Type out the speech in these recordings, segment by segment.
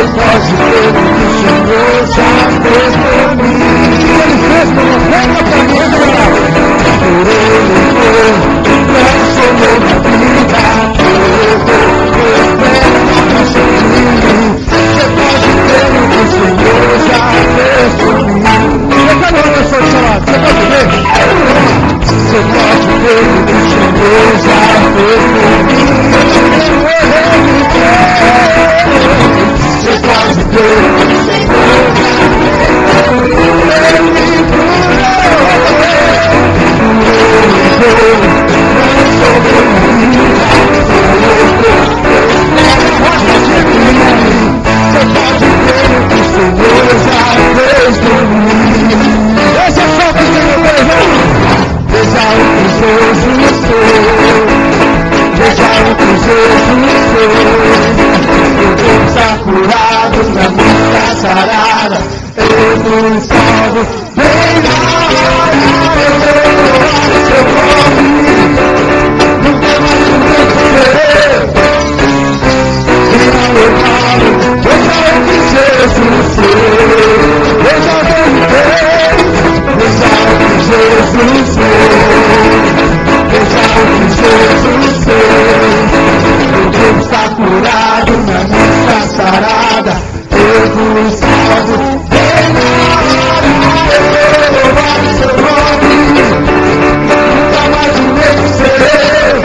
pode ver o que o Senhor já fez por mim. Ele fez por você, meu caminho. Por ele foi, transformou minha vida. Você pode ver o que o Senhor já fez por mim. Você tá vendo a pessoa do seu lado? Você pode ver? Você pode ver o que o Senhor já fez por mim. Você pode ver o que o Senhor já fez por mim. Essa é só que tem o beijão. Veja o que Jesus fez. Veja o que Jesus fez. Eu está curado na minha sarada. Eu não salvo bem na hora. Eu seu nome. Nunca mais o mesmo serei. Veja o que Jesus fez. Veja o que Jesus fez. Veja o que Jesus fez. O Deus está curado na minha sarada. Eu vos salvo bem na hora. Eu vou louvar o seu nome. Nunca mais o mesmo serei.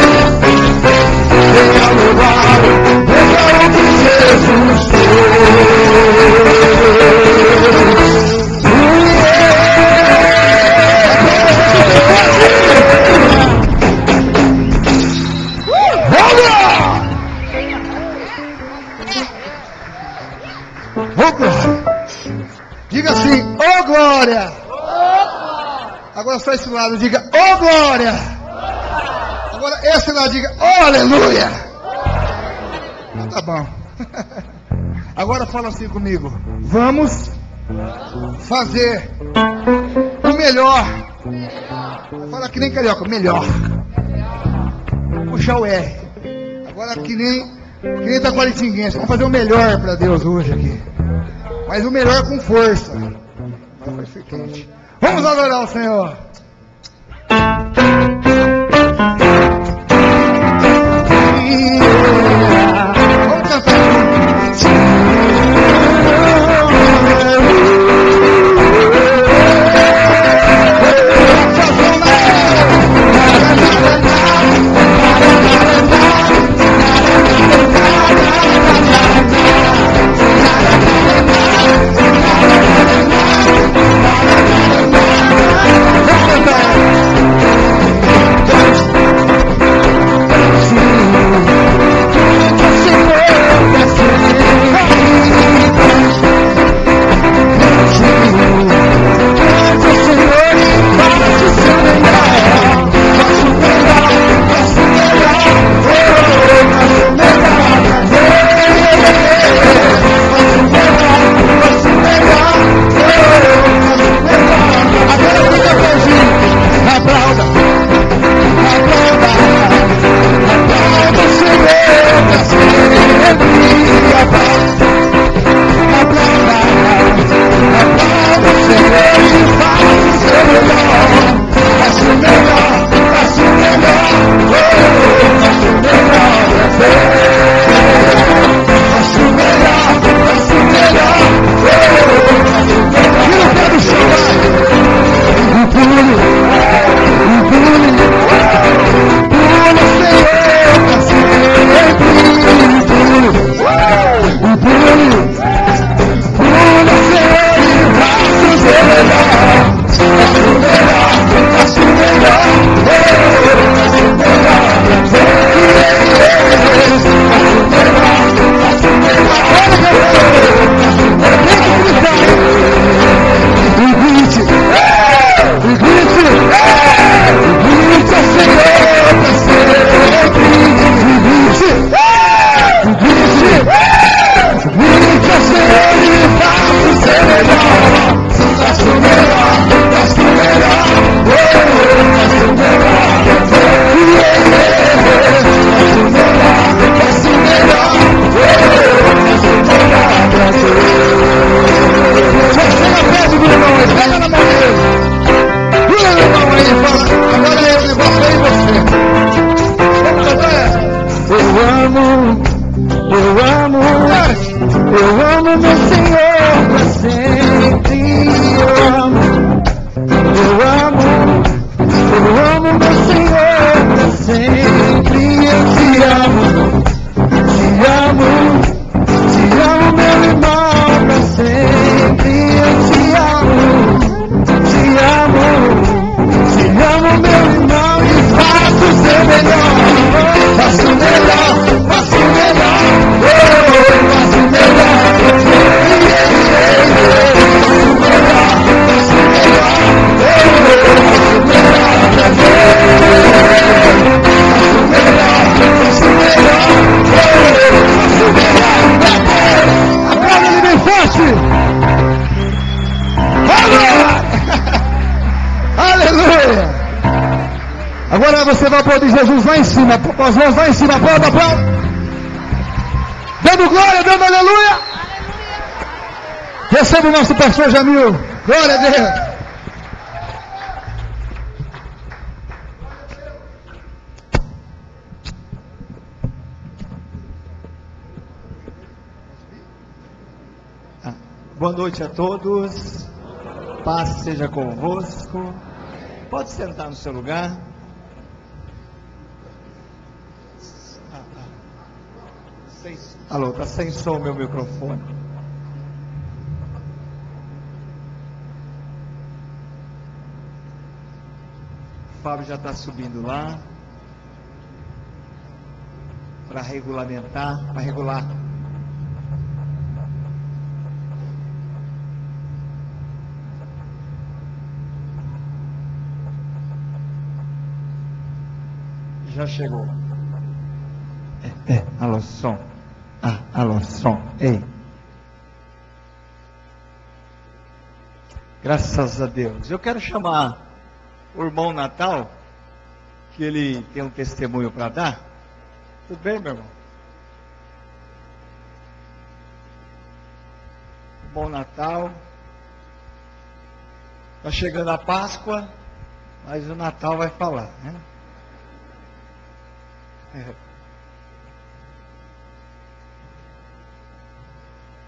Venha louvar. Veja o que Jesus Diga assim, ô glória! Agora só esse lado, diga, ô glória! Agora esse lado, diga, ô aleluia! Tá bom. Agora fala assim comigo. Vamos fazer o melhor. Fala que nem carioca, melhor. Puxa o R. Agora que nem tá qualitinguense. Vamos fazer o melhor para Deus hoje aqui. Mas o melhor com força. Vamos adorar o Senhor. Vamos cantar. amo meu Senhor pra sempre. Eu amo meu Senhor pra sempre. Eu te amo, meu irmão pra sempre. Eu te amo, meu irmão, e faço o seu melhor, faço o melhor, faço o melhor, faço o melhor, aplauda ele bem forte. Aleluia! Agora você vai aplaudir Jesus lá em cima, com as mãos lá em cima, aplauda, aplauda. Dando glória, dando aleluia. Receba o nosso pastor Jamil. Glória a Deus. Boa noite a todos. Paz seja convosco. Pode sentar no seu lugar. Alô, está sem som meu microfone. O Fábio já está subindo lá para regulamentar, para regular. Já chegou. Alô, som. Alô, som. Ei. Graças a Deus. Eu quero chamar o irmão Natal, que ele tem um testemunho para dar. Tudo bem, meu irmão? Bom Natal. Está chegando a Páscoa, mas o Natal vai falar, né?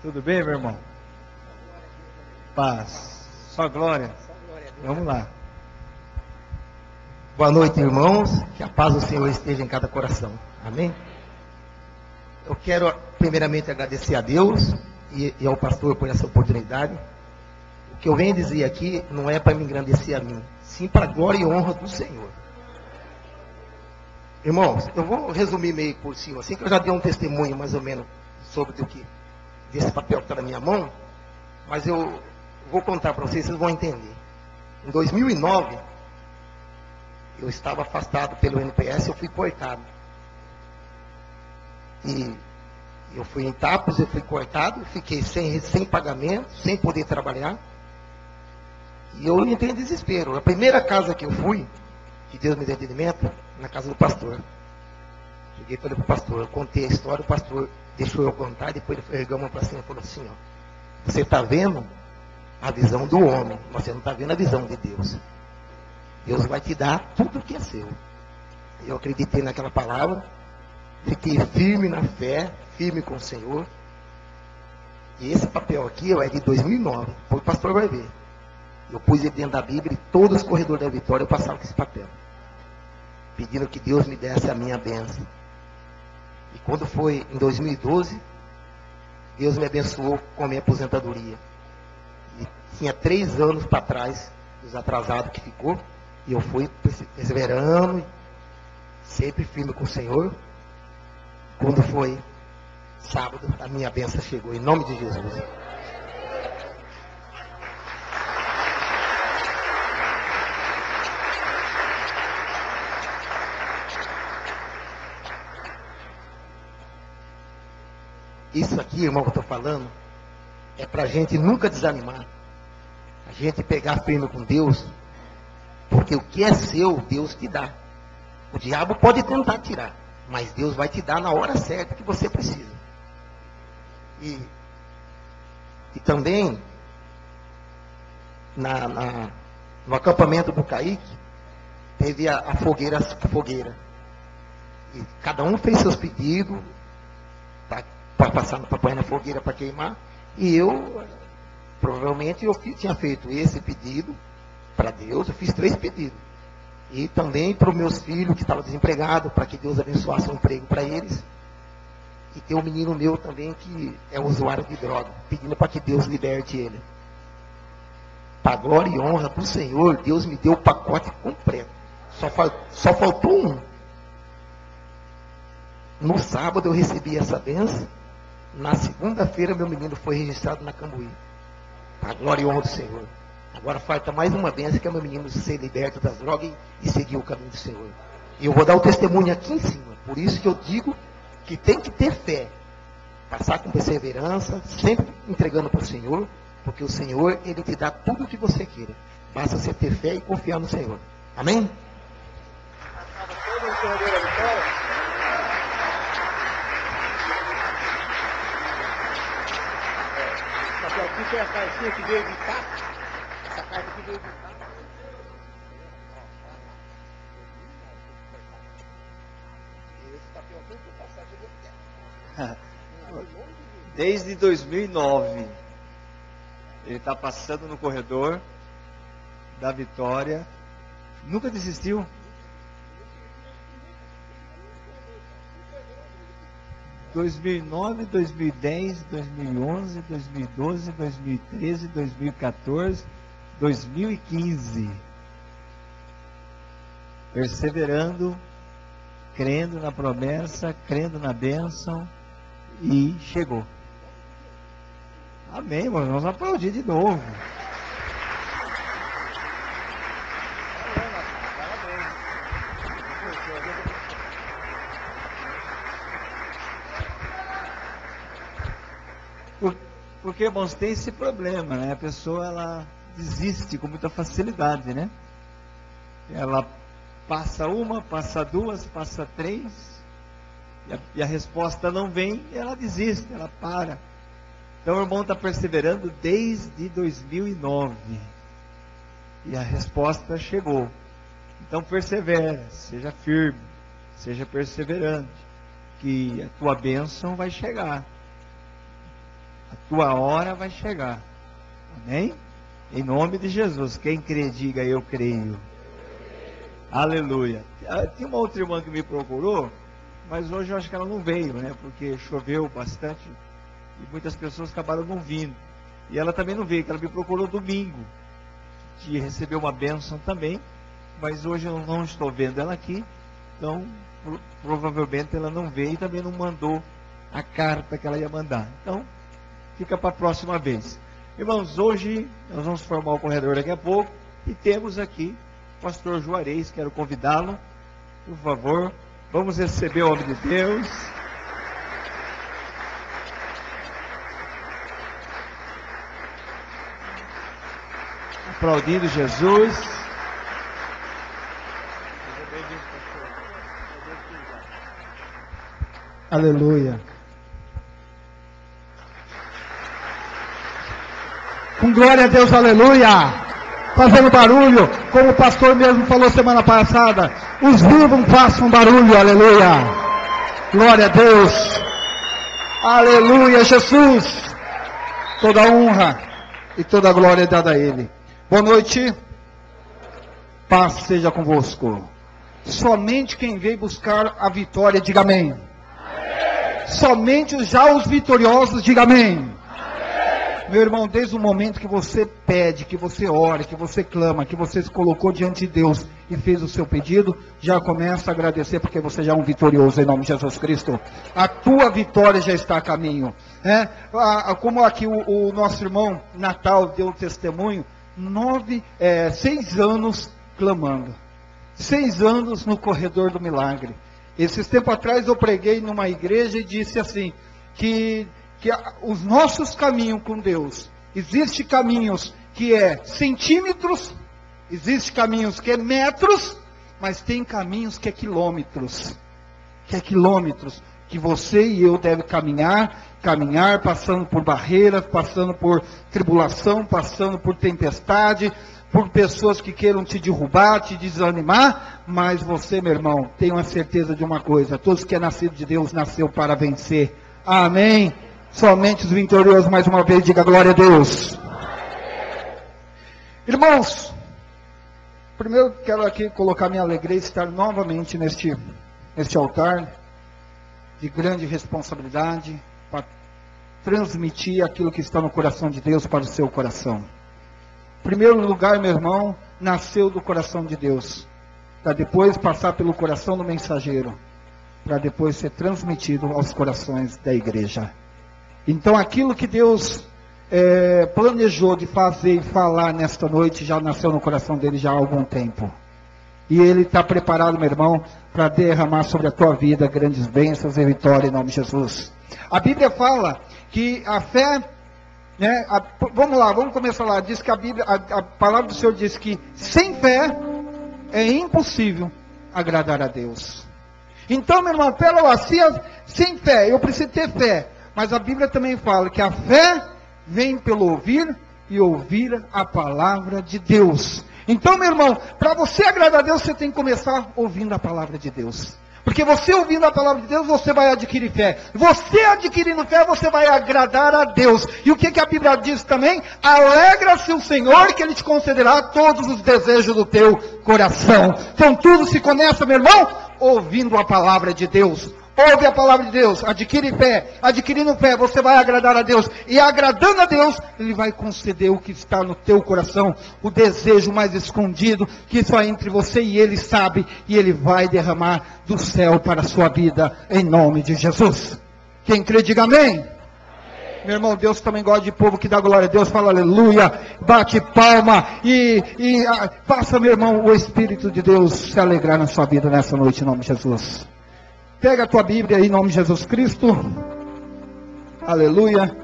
Tudo bem, meu irmão? Paz. Só glória. Vamos lá. Boa noite, irmãos. Que a paz do Senhor esteja em cada coração. Amém? Eu quero primeiramente agradecer a Deus e ao pastor por essa oportunidade. O que eu venho dizer aqui não é para me engrandecer a mim, sim para a glória e honra do Senhor. Irmãos, eu vou resumir meio por cima, assim que eu já dei um testemunho mais ou menos sobre o que desse papel que está na minha mão, mas eu vou contar para vocês vão entender. Em 2009, eu estava afastado pelo NPS, eu fui cortado. E eu fui em Tapos, eu fui cortado, fiquei sem pagamento, sem poder trabalhar. E eu entrei em desespero. A primeira casa que eu fui, que Deus me deu entendimento, na casa do pastor. Cheguei e falei para o pastor, eu contei a história, o pastor deixou eu contar, depois ele ergueu a mão para cima e falou assim, ó, você está vendo a visão do homem, mas você não está vendo a visão de Deus. Deus vai te dar tudo o que é seu. Eu acreditei naquela palavra, fiquei firme na fé, firme com o Senhor. E esse papel aqui é de 2009, depois o pastor vai ver. Eu pus ele dentro da Bíblia e todos os corredores da vitória eu passava com esse papel, pedindo que Deus me desse a minha bênção. E quando foi em 2012, Deus me abençoou com a minha aposentadoria. E tinha 3 anos para trás, dos atrasados que ficou, e eu fui perseverando, sempre firme com o Senhor. Quando foi sábado, a minha bênção chegou, em nome de Jesus. Isso aqui, irmão, que eu estou falando, é para a gente nunca desanimar. A gente pegar firme com Deus, porque o que é seu, Deus te dá. O diabo pode tentar tirar, mas Deus vai te dar na hora certa que você precisa. E também, no acampamento do Caíque, teve a fogueira. E cada um fez seus pedidos, tá? para passar, para pôr na fogueira para queimar. E eu, provavelmente, eu tinha feito esse pedido para Deus, eu fiz 3 pedidos. E também para os meus filhos que estavam desempregados, para que Deus abençoasse um emprego para eles. E tem um menino meu também que é usuário de droga, pedindo para que Deus liberte ele. Para glória e honra do Senhor, Deus me deu o pacote completo. Só faltou um. No sábado eu recebi essa bênção. Na segunda-feira meu menino foi registrado na Cambuí. Para glória e honra do Senhor. Agora falta mais uma bênção, que é meu menino ser liberto das drogas e seguir o caminho do Senhor. E eu vou dar o testemunho aqui em cima. Por isso que eu digo que tem que ter fé. Passar com perseverança, sempre entregando para o Senhor. Porque o Senhor, Ele te dá tudo o que você queira. Basta você ter fé e confiar no Senhor. Amém? Aqui tem a caixinha que veio de cá. Essa caixa que veio de cá. Desde 2009, ele está passando no corredor da Vitória, nunca desistiu. Em 2009, 2010, 2011, 2012, 2013, 2014, 2015. Perseverando, crendo na promessa, crendo na bênção, e chegou. Amém, irmãos, vamos aplaudir de novo. Porque, irmãos, tem esse problema, né? A pessoa, ela desiste com muita facilidade, né? Ela passa uma, passa duas, passa 3, e a resposta não vem, e ela desiste, ela para. Então o irmão está perseverando desde 2009, e a resposta chegou. Então persevera, seja firme, seja perseverante, que a tua bênção vai chegar. A tua hora vai chegar. Amém? Em nome de Jesus. Quem crê, diga eu creio. Aleluia. Tinha uma outra irmã que me procurou, mas hoje eu acho que ela não veio, né? Porque choveu bastante e muitas pessoas acabaram não vindo. E ela também não veio, que ela me procurou domingo, que recebeu uma bênção também, mas hoje eu não estou vendo ela aqui, então provavelmente ela não veio e também não mandou a carta que ela ia mandar. Então, fica para a próxima vez. Irmãos, hoje nós vamos formar o corredor daqui a pouco e temos aqui o pastor Juarez. Quero convidá-lo, por favor. Vamos receber o homem de Deus. Aplaudindo Jesus. Aleluia. Com glória a Deus, aleluia. Fazendo barulho, como o pastor mesmo falou semana passada. Os vivos façam barulho, aleluia. Glória a Deus. Aleluia, Jesus. Toda honra e toda glória é dada a Ele. Boa noite. Paz seja convosco. Somente quem veio buscar a vitória, diga amém. Somente já os vitoriosos, diga amém. Meu irmão, desde o momento que você pede, que você ora, que você clama, que você se colocou diante de Deus e fez o seu pedido, já começa a agradecer, porque você já é um vitorioso em nome de Jesus Cristo. A tua vitória já está a caminho. Como aqui o nosso irmão Natal deu testemunho, 6 anos clamando. 6 anos no corredor do milagre. Esses tempos atrás eu preguei numa igreja e disse assim, que os nossos caminhos com Deus, existem caminhos que é centímetros, existem caminhos que é metros, mas tem caminhos que é quilômetros, que você e eu devem caminhar, passando por barreiras, passando por tribulação, passando por tempestade, por pessoas que queiram te derrubar, te desanimar, mas você, meu irmão, tenha uma certeza de uma coisa, todos que é nascido de Deus, nasceu para vencer. Amém. Somente os vitoriosos, mais uma vez, diga glória a Deus. Irmãos, primeiro quero aqui colocar minha alegria de estar novamente neste altar de grande responsabilidade para transmitir aquilo que está no coração de Deus para o seu coração. Em primeiro lugar, meu irmão, nasceu do coração de Deus, para depois passar pelo coração do mensageiro, para depois ser transmitido aos corações da igreja. Então aquilo que Deus planejou de fazer e falar nesta noite já nasceu no coração dele já há algum tempo. E ele está preparado, meu irmão, para derramar sobre a tua vida grandes bênçãos e vitória em nome de Jesus. A Bíblia fala que a fé, né, vamos começar lá. Diz que a palavra do Senhor diz que sem fé é impossível agradar a Deus. Então, meu irmão, pera lá, sem fé, eu preciso ter fé. Mas a Bíblia também fala que a fé vem pelo ouvir e ouvir a palavra de Deus. Então, meu irmão, para você agradar a Deus, você tem que começar ouvindo a palavra de Deus. Porque você ouvindo a palavra de Deus, você vai adquirir fé. Você adquirindo fé, você vai agradar a Deus. E o que a Bíblia diz também? Alegra-se o Senhor, que Ele te concederá todos os desejos do teu coração. Então tudo se começa, meu irmão, ouvindo a palavra de Deus. Ouve a palavra de Deus, adquire fé. Adquirindo fé, você vai agradar a Deus. E agradando a Deus, Ele vai conceder o que está no teu coração. O desejo mais escondido, que só entre você e Ele sabe. E Ele vai derramar do céu para a sua vida, em nome de Jesus. Quem crê, diga amém. Meu irmão, Deus também gosta de povo que dá glória a Deus. Fala aleluia, bate palma. Faça, meu irmão, o Espírito de Deus se alegrar na sua vida nessa noite, em nome de Jesus. Pega a tua Bíblia aí, em nome de Jesus Cristo. Aleluia.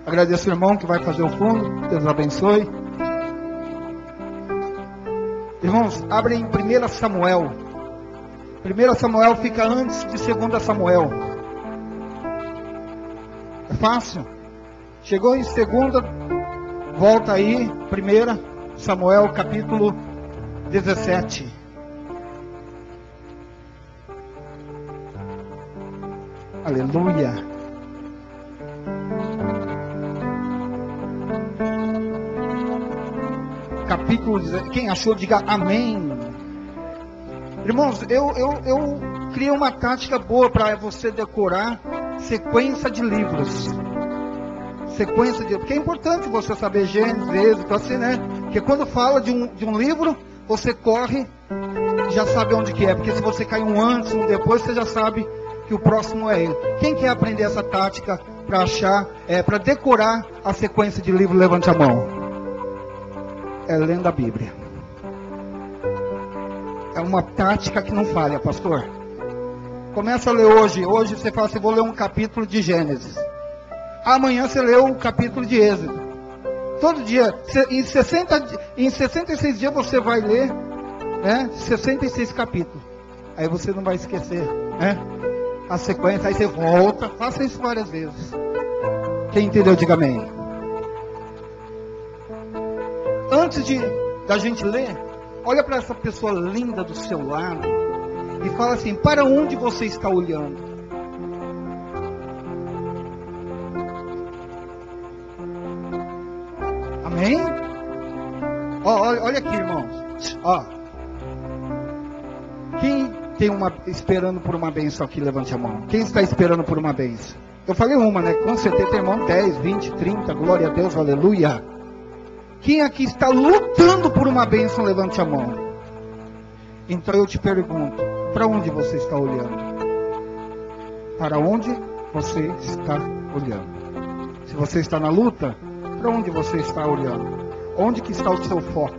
Agradeço o irmão que vai fazer o fundo. Deus abençoe. Irmãos, abrem em 1 Samuel. 1 Samuel fica antes de 2 Samuel. É fácil. Chegou em 2, volta aí. 1 Samuel capítulo 17. Aleluia. Capítulo 17. Quem achou, diga amém. Irmãos, eu criei uma tática boa para você decorar sequência de livros. Porque é importante você saber Gênesis, Êxodo, assim, né? Porque quando fala de um livro, você corre, já sabe onde que é. Porque se você cair um antes, um depois, você já sabe que o próximo é ele. Quem quer aprender essa tática para achar, para decorar a sequência de livro, levante a mão. É lendo a Bíblia. É uma tática que não falha, pastor. Começa a ler hoje. Hoje você fala assim, vou ler um capítulo de Gênesis. Amanhã você lê um capítulo de Êxodo. Todo dia, em 66 dias você vai ler, né, 66 capítulos. Aí você não vai esquecer, né? A sequência, aí você volta, faça isso várias vezes. Quem entendeu, diga amém. Antes da gente ler, olha para essa pessoa linda do seu lado e fala assim, para onde você está olhando? Amém? Olha aqui, irmãos. Quem tem esperando por uma bênção aqui, levante a mão. Quem está esperando por uma bênção? Eu falei uma, né? Com certeza tem irmão 10, 20, 30, glória a Deus, aleluia. Quem aqui está lutando por uma bênção, levante a mão. Então eu te pergunto, para onde você está olhando? Para onde você está olhando? Se você está na luta, para onde você está olhando? Onde que está o seu foco?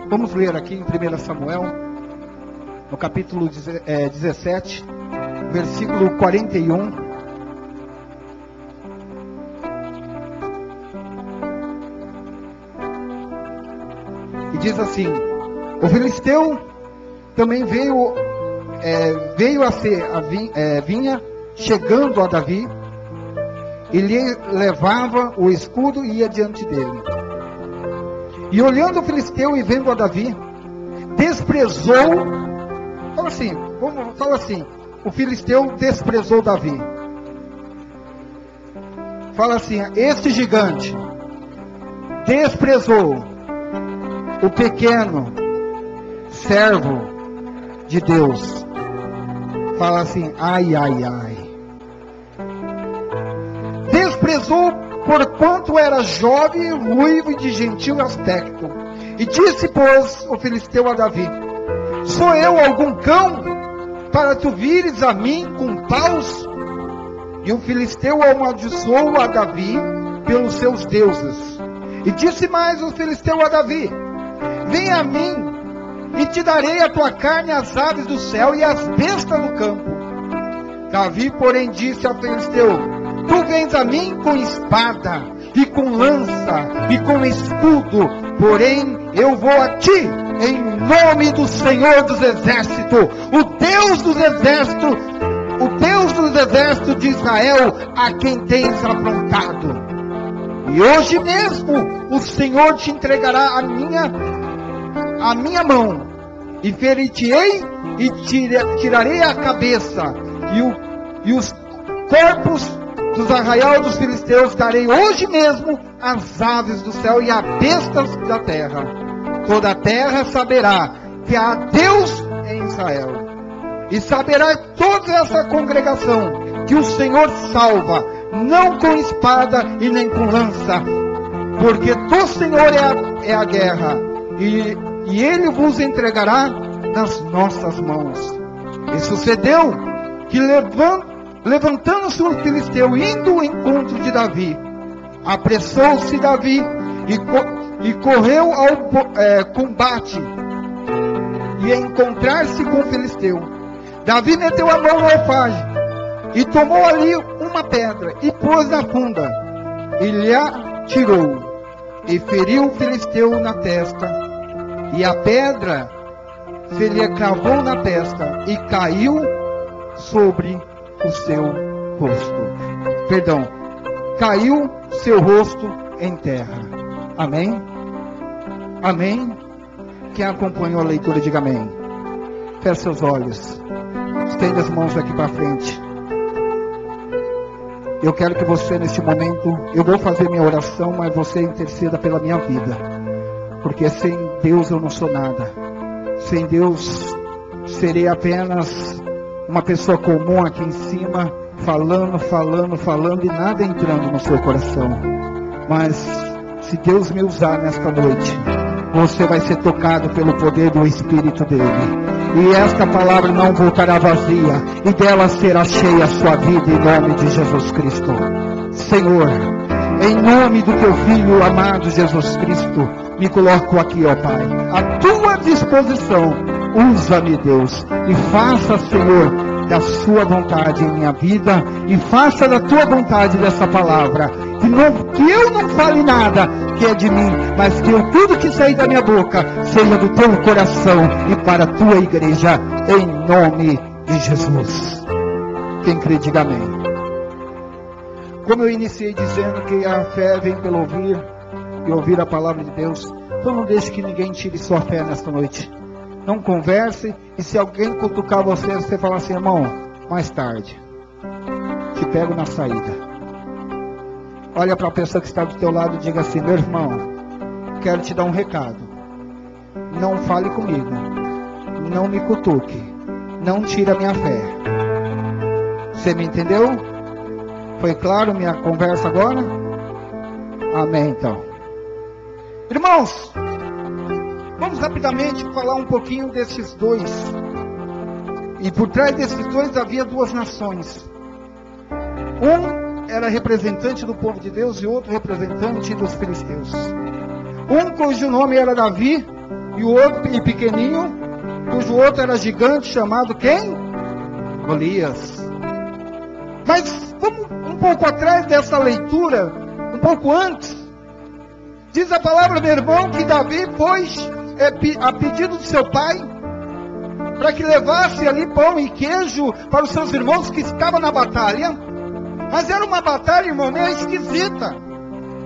Vamos ler aqui em 1 Samuel, no capítulo 17, versículo 41. E diz assim, o filisteu também vinha chegando a Davi, e lhe levava o escudo e ia diante dele. E olhando o filisteu e vendo a Davi, desprezou. Fala assim, o filisteu desprezou Davi. Fala assim: este gigante desprezou o pequeno servo de Deus. Fala assim: ai, ai, ai. Desprezou porquanto era jovem, ruivo e de gentil aspecto. E disse, pois, o filisteu a Davi: sou eu algum cão, para tu vires a mim com paus? E o filisteu amaldiçoou a Davi pelos seus deuses. E disse mais o filisteu a Davi: vem a mim, e te darei a tua carne, as aves do céu e as bestas do campo. Davi, porém, disse ao filisteu: tu vens a mim com espada, e com lança, e com escudo, porém eu vou a ti, em nome do Senhor dos Exércitos, o Deus dos Exércitos, o Deus dos Exércitos de Israel, a quem tens afrontado. E hoje mesmo o Senhor te entregará a minha mão, e ferir-te-ei, e tirarei a cabeça, e os corpos dos arraial dos filisteus darei hoje mesmo às aves do céu e a bestas da terra. Toda a terra saberá que há Deus em Israel. E saberá toda essa congregação que o Senhor salva, não com espada e nem com lança, porque do Senhor é a guerra, e Ele vos entregará nas nossas mãos. E sucedeu que levantando-se o filisteu, indo ao encontro de Davi, apressou-se Davi e correu ao combate, e a encontrar-se com o filisteu. Davi meteu a mão no alfage, e tomou ali uma pedra, e pôs na funda, e lhe atirou, e feriu o filisteu na testa, e a pedra se lhe cravou na testa, e caiu sobre o seu rosto. Perdão, caiu seu rosto em terra. Amém? Amém? Quem acompanhou a leitura, diga amém. Feche seus olhos, estenda as mãos aqui para frente. Eu quero que você, neste momento, eu vou fazer minha oração, mas você interceda pela minha vida, porque sem Deus eu não sou nada. Sem Deus serei apenas uma pessoa comum aqui em cima, falando e nada entrando no seu coração. Mas se Deus me usar nesta noite, você vai ser tocado pelo poder do Espírito dele, e esta palavra não voltará vazia, e dela será cheia a sua vida, em nome de Jesus Cristo. Senhor, em nome do teu Filho amado Jesus Cristo, me coloco aqui, ó Pai, à tua disposição. Usa-me, Deus, e faça, Senhor, da sua vontade em minha vida, e faça da tua vontade dessa palavra, que eu não fale nada que é de mim, mas que tudo que sair da minha boca seja do teu coração e para a tua igreja, em nome de Jesus. Quem crê, diga amém. Como eu iniciei dizendo que a fé vem pelo ouvir, e ouvir a palavra de Deus, então não deixe que ninguém tire sua fé nesta noite. Não converse, e se alguém cutucar você, você fala assim: irmão, mais tarde, te pego na saída. Olha para a pessoa que está do teu lado e diga assim: meu irmão, quero te dar um recado. Não fale comigo, não me cutuque, não tire a minha fé. Você me entendeu? Foi claro minha conversa agora? Amém, então. Irmãos, vamos rapidamente falar um pouquinho desses dois. E por trás desses dois havia duas nações. Um era representante do povo de Deus e outro representante dos filisteus. Um cujo nome era Davi, e o outro, e pequenininho, cujo outro era gigante, chamado quem? Golias. Mas vamos um pouco atrás dessa leitura, um pouco antes. Diz a palavra, meu irmão, que Davi foi a pedido do seu pai, para que levasse ali pão e queijo para os seus irmãos que estavam na batalha. Mas era uma batalha, irmão, meio esquisita.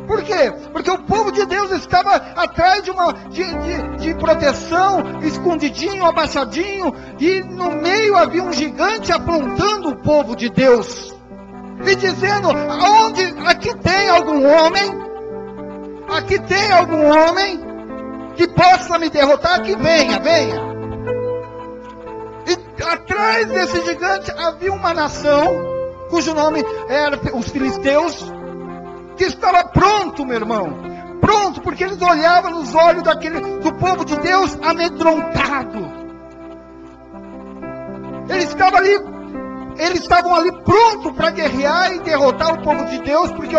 Por quê? Porque o povo de Deus estava atrás de proteção, escondidinho, abaixadinho, e no meio havia um gigante apontando o povo de Deus. e dizendo: aqui tem algum homem que possa me derrotar, que venha. E atrás desse gigante havia uma nação, cujo nome era os filisteus, que estava pronto, meu irmão, pronto, porque eles olhavam nos olhos do povo de Deus amedrontado. Eles estavam ali prontos para guerrear e derrotar o povo de Deus, porque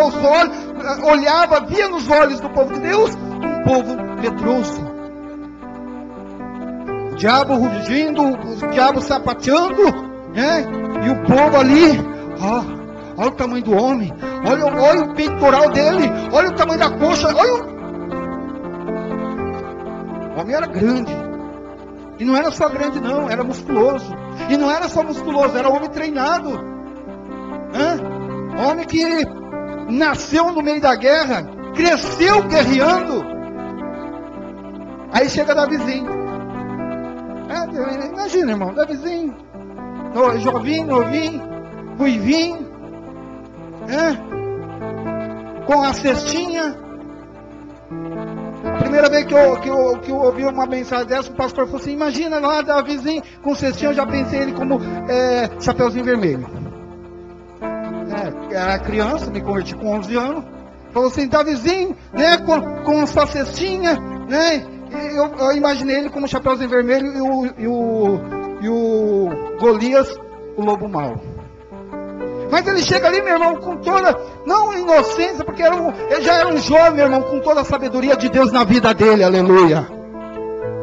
via nos olhos do povo de Deus um povo medroso. O diabo rugindo, o diabo sapateando, né? E o povo ali, olha o tamanho do homem, olha o peitoral dele, olha o tamanho da coxa, O homem era grande. E não era só grande não, era musculoso. E não era só musculoso, era homem treinado. Homem que nasceu no meio da guerra, cresceu guerreando. Aí chega Davizinho. Imagina, irmão, Davizinho, novinho, ruivinho, com a cestinha. A primeira vez que eu ouvi uma mensagem dessa, o pastor falou assim: imagina lá, Davizinho com cestinha. Eu já pensei ele como Chapeuzinho Vermelho. Era criança, me converti com 11 anos. Falou assim: Davizinho, né, com sua cestinha, né? Eu imaginei ele como Chapeuzinho Vermelho e o Golias, o lobo mau. Mas ele chega ali, meu irmão, com toda, não inocência, porque ele já era um jovem, meu irmão, com toda a sabedoria de Deus na vida dele, aleluia.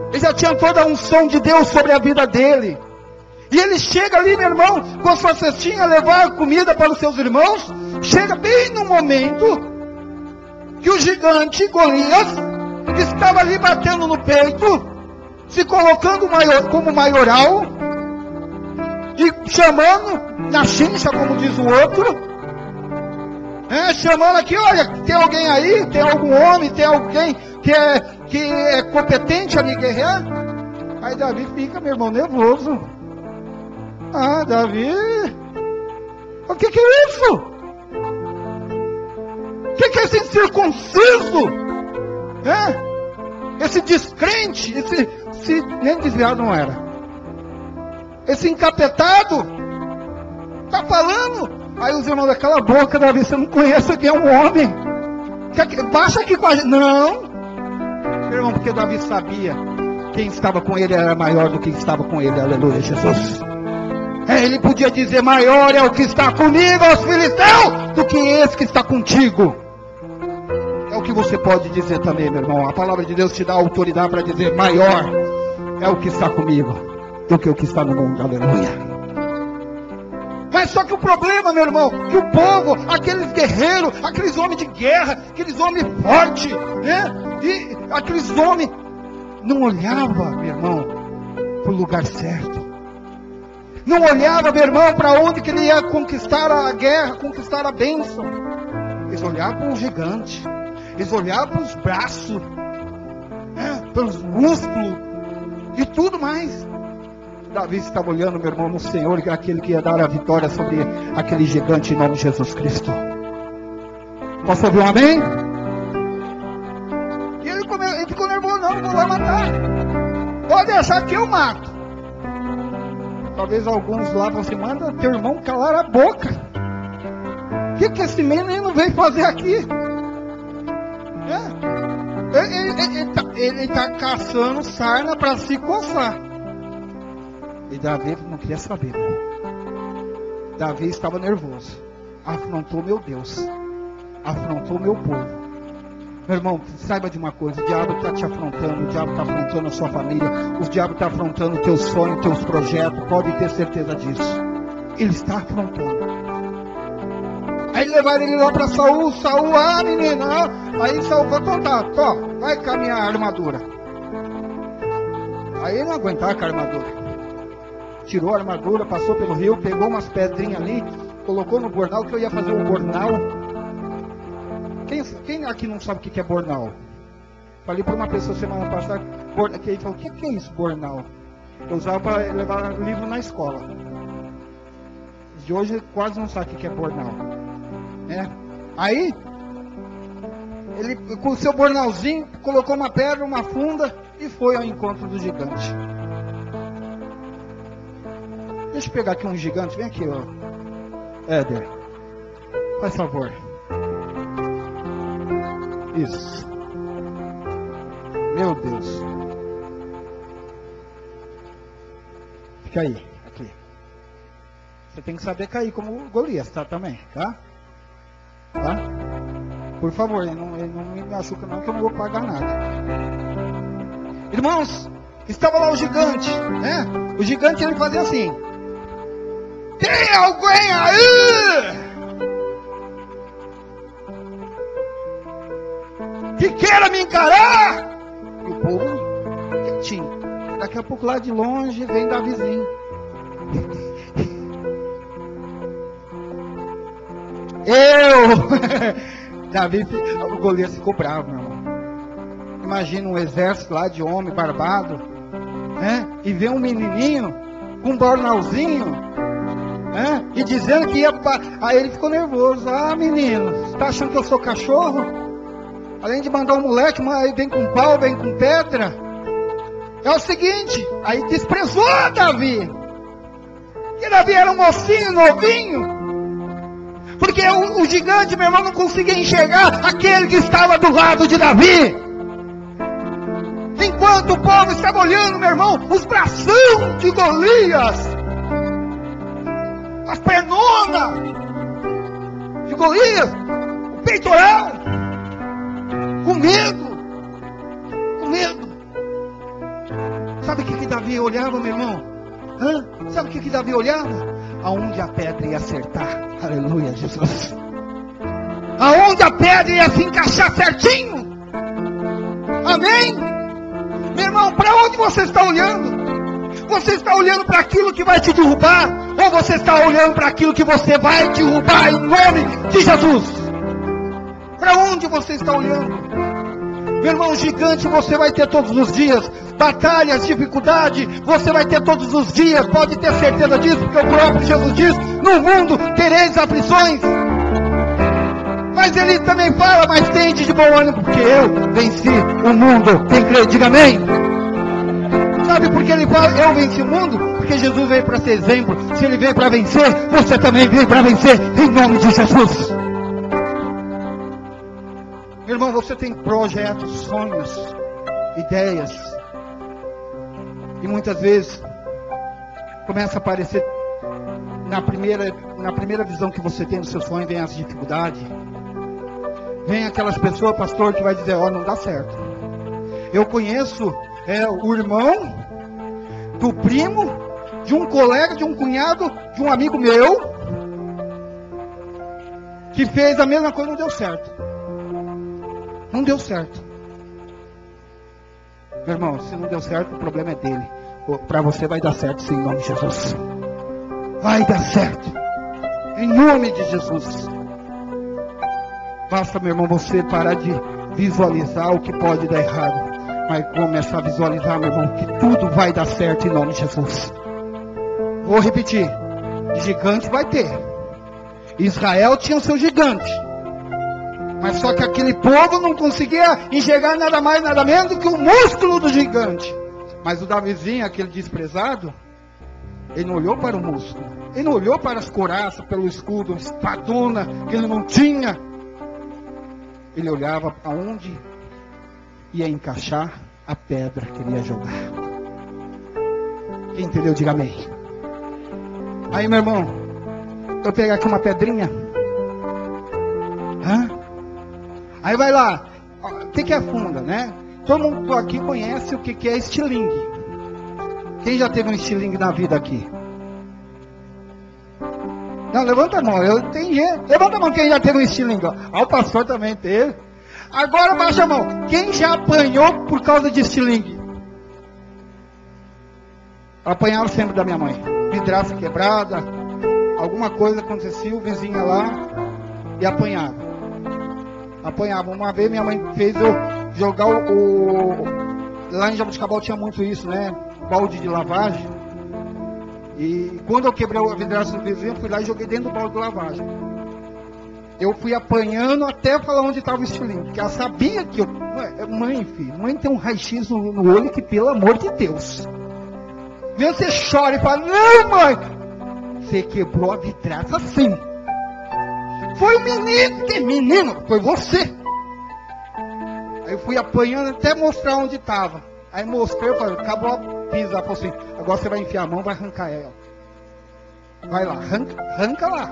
Ele já tinha toda a unção de Deus sobre a vida dele. E ele chega ali, meu irmão, com a sua cestinha, levar comida para os seus irmãos. Chega bem no momento que o gigante Golias estava ali batendo no peito, se colocando como maioral, e chamando na chincha, como diz o outro, chamando aqui: olha, tem alguém aí, tem algum homem, tem alguém que é competente a me guerrear? Aí Davi fica, meu irmão, nervoso. Davi, o que é isso? O que é esse incircunciso? Esse descrente, esse nem desviado não era. Esse encapetado tá falando. Aí os irmãos: cala a boca, Davi, você não conhece quem é um homem. Baixa aqui com a gente. Não, meu irmão, porque Davi sabia quem estava com ele era maior do que estava com ele. Aleluia, Jesus. Ele podia dizer: maior é o que está comigo, aos filisteus, do que esse que está contigo. É o que você pode dizer também, meu irmão. A palavra de Deus te dá autoridade para dizer: maior é o que está comigo do que o que está no mundo, aleluia. Mas só que o problema, meu irmão, que o povo, aqueles guerreiros, aqueles homens de guerra, aqueles homens fortes, e aqueles homens não olhavam, meu irmão, para o lugar certo. Não olhava, meu irmão, para onde que ele ia conquistar a guerra, conquistar a bênção. Eles olhavam para o gigante, eles olhavam para os braços, pelos músculos e tudo mais. Davi estava olhando, meu irmão, no Senhor, que é aquele que ia dar a vitória sobre aquele gigante em nome de Jesus Cristo. Posso ouvir um amém? E ele ficou nervoso: não vou lá matar. Pode deixar que eu mato. Talvez alguns lá vão assim: manda teu irmão calar a boca. O que esse menino veio fazer aqui? Ele está caçando sarna para se coçar. E Davi não queria saber. Davi estava nervoso. Afrontou meu Deus. Afrontou meu povo. Meu irmão, saiba de uma coisa: o diabo está te afrontando, o diabo está afrontando a sua família, o diabo está afrontando teus sonhos, teus projetos. Pode ter certeza disso. Ele está afrontando. Aí levaram ele lá para Saul. Saul, menina. Aí Saul falou: tá, vai com a minha armadura. Aí ele não aguentava com a armadura. Tirou a armadura, passou pelo rio, pegou umas pedrinhas ali, colocou no bornal, que eu ia fazer um bornal. Quem aqui não sabe o que é bornal? Falei para uma pessoa semana passada, que ele falou: o que é isso, bornal? Eu usava para levar livro na escola. De hoje quase não sabe o que é bornal. Aí, ele com o seu bornalzinho, colocou uma pedra, uma funda e foi ao encontro do gigante. Deixa eu pegar aqui um gigante, vem aqui, ó. Éder, faz favor. Isso. Meu Deus. Fica aí, aqui. Você tem que saber cair como Golias, tá? Também, tá? Tá? Por favor, ele não me machuca não, que eu não vou pagar nada. Irmãos, estava lá o gigante, né? O gigante, ele fazia assim. Tem alguém aí que queira me encarar? E o povo quietinho. Daqui a pouco lá de longe vem Davizinho. Davi, o Golias ficou bravo, meu irmão. Imagina um exército lá de homem barbado, né? E vê um menininho com um bornalzinho, né? E dizendo que ia. Aí ele ficou nervoso. Ah, menino, você tá achando que eu sou cachorro? Além de mandar um moleque, aí vem com pau, vem com pedra. É o seguinte, aí desprezou Davi. Que Davi era um mocinho novinho. Porque o gigante, meu irmão, não conseguia enxergar aquele que estava do lado de Davi. Enquanto o povo estava olhando, meu irmão, os bração de Golias, as pernonas de Golias, o peitoral, com medo. Sabe o que Davi olhava, meu irmão? Sabe o que Davi olhava? Aonde a pedra ia acertar. Aleluia, Jesus. Aonde a pedra ia se encaixar certinho. Amém? Meu irmão, para onde você está olhando? Você está olhando para aquilo que vai te derrubar? Ou você está olhando para aquilo que você vai derrubar em nome de Jesus? Para onde você está olhando? Meu irmão, gigante você vai ter todos os dias. Batalhas, dificuldade, você vai ter todos os dias. Pode ter certeza disso, porque o próprio Jesus diz: no mundo tereis aflições. Mas ele também fala: mas tende de bom ânimo, porque eu venci o mundo. Quem crê, diga amém. Sabe por que ele fala eu venci o mundo? Porque Jesus veio para ser exemplo. Se ele veio para vencer, você também veio para vencer, em nome de Jesus. Meu irmão, você tem projetos, sonhos, ideias. E muitas vezes começa a aparecer na primeira visão que você tem do seu sonho, vem as dificuldades. Vem aquelas pessoas, pastor, que vai dizer: ó, não dá certo. Eu conheço o irmão do primo, de um colega, de um cunhado, de um amigo meu, que fez a mesma coisa e não deu certo. Não deu certo. Meu irmão, se não deu certo, o problema é dele. Para você vai dar certo, sim, em nome de Jesus. Vai dar certo, em nome de Jesus. Basta, meu irmão, você parar de visualizar o que pode dar errado, mas começar a visualizar, meu irmão, que tudo vai dar certo em nome de Jesus. Vou repetir: gigante vai ter. Israel tinha o seu gigante, mas só que aquele povo não conseguia enxergar nada mais, nada menos do que o músculo do gigante. Mas o Davizinho, aquele desprezado, ele não olhou para o músculo, ele não olhou para as couraças, pelo escudo, espadona que ele não tinha. Ele olhava aonde ia encaixar a pedra que ele ia jogar. Quem entendeu, diga amém. Aí, meu irmão, eu pegar aqui uma pedrinha. Aí vai lá. O que é funda, né? Todo mundo aqui conhece o que é estilingue. Quem já teve um estilingue na vida aqui? Não, levanta a mão. Levanta a mão quem já teve um estilingue. Ó, o pastor também teve. Agora baixa a mão. Quem já apanhou por causa de estilingue? Apanhava sempre da minha mãe. Vidraça quebrada, alguma coisa acontecia, o vizinho ia lá e apanhava. Uma vez minha mãe fez eu jogar lá em Jabuticabal tinha muito isso, né? Balde de lavagem. E quando eu quebrei a vidraça do vizinho, eu fui lá e joguei dentro do balde de lavagem. eu fui apanhando até falar onde estava o estilingue. Porque ela sabia que eu... Mãe, filho, mãe tem um raio-x no olho que, pelo amor de Deus. Vem, você chora e fala, não, mãe. Você quebrou a vidraça sim. Foi o menino. Que menino? Foi você. Aí eu fui apanhando até mostrar onde estava. Aí mostrei, eu falei, acabou a pisa. Ela falou assim, agora você vai enfiar a mão, vai arrancar ela. Vai lá, arranca lá.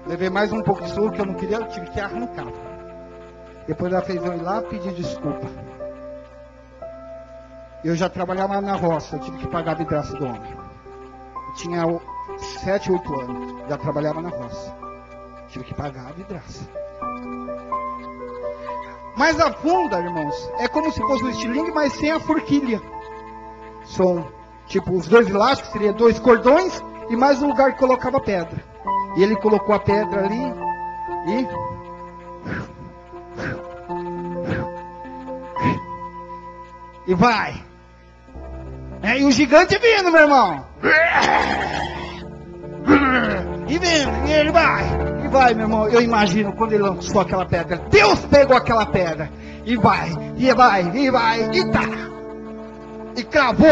Levei mais um pouco de soro que eu não queria, eu tive que arrancar. Depois ela fez eu ir lá pedir desculpa. Eu já trabalhava na roça, eu tive que pagar a vidraça do homem. Eu tinha 7, 8 anos, já trabalhava na roça. Tive que pagar a vidraça. Mas a funda, irmãos, é como se fosse um estilingue, mas sem a forquilha. São, tipo, os 2 elásticos, seria 2 cordões e mais um lugar que colocava pedra. E ele colocou a pedra ali e vai. E o gigante vindo, meu irmão. E vindo, e ele vai. E vai, meu irmão. Eu imagino quando ele lançou aquela pedra. Deus pegou aquela pedra. E vai, e vai, e vai, e tá. E cravou.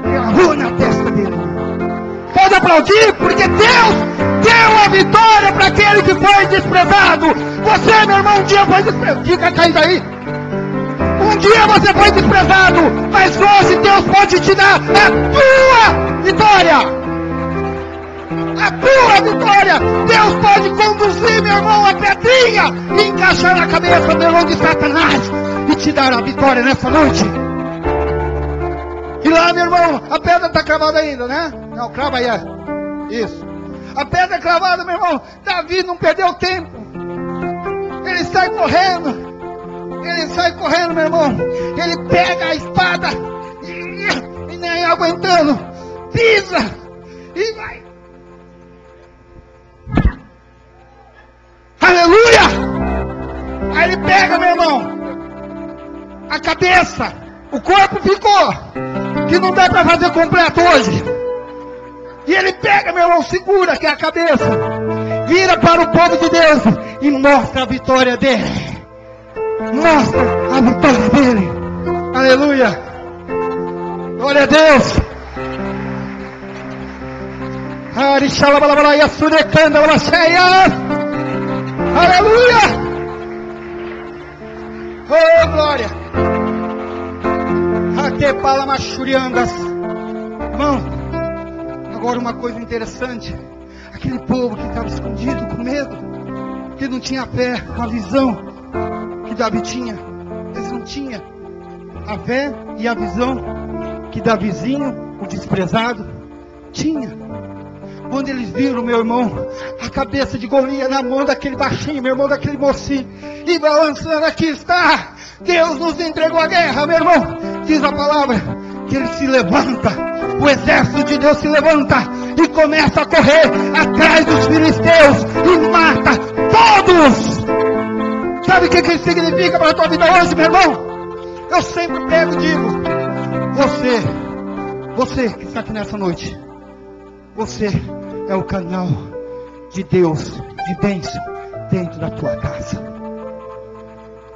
Cravou na testa dele. Pode aplaudir, porque Deus deu a vitória para aquele que foi desprezado. Você, meu irmão, um dia foi desprezado. Fica caído aí. Um dia você foi desprezado, mas hoje Deus pode te dar a tua vitória. A tua vitória. Deus pode conduzir, meu irmão, a pedrinha e encaixar na cabeça, meu irmão, de Satanás e te dar a vitória nessa noite. E lá, meu irmão, a pedra está cravada ainda, né? Não, crava aí. Isso. A pedra é cravada, meu irmão. Davi não perdeu tempo. Ele sai correndo. Ele sai correndo, meu irmão. Ele pega a espada e nem aguentando. Pisa e vai. Aleluia! Aí ele pega, meu irmão, a cabeça. O corpo ficou, que não dá para fazer completo hoje. E ele pega, meu irmão, segura que é a cabeça, vira para o povo de Deus e mostra a vitória dele. Mostra a vitória dele. Aleluia. Glória a Deus. Aleluia. Oh, glória. Irmão, agora uma coisa interessante. Aquele povo que estava escondido com medo, que não tinha fé, a visão que Davi tinha, eles não tinham a fé e a visão que Davizinho, o desprezado, tinha. Quando eles viram, meu irmão, a cabeça de Golias na mão daquele baixinho, meu irmão, daquele mocinho, e balançando, aqui está, Deus nos entregou a guerra, meu irmão. Diz a palavra que ele se levanta, o exército de Deus se levanta e começa a correr atrás dos filisteus e mata todos. Sabe o que isso significa para a tua vida hoje, meu irmão? Eu sempre pego e digo, você que está aqui nessa noite, você é o canal de Deus, de bênção, dentro da tua casa.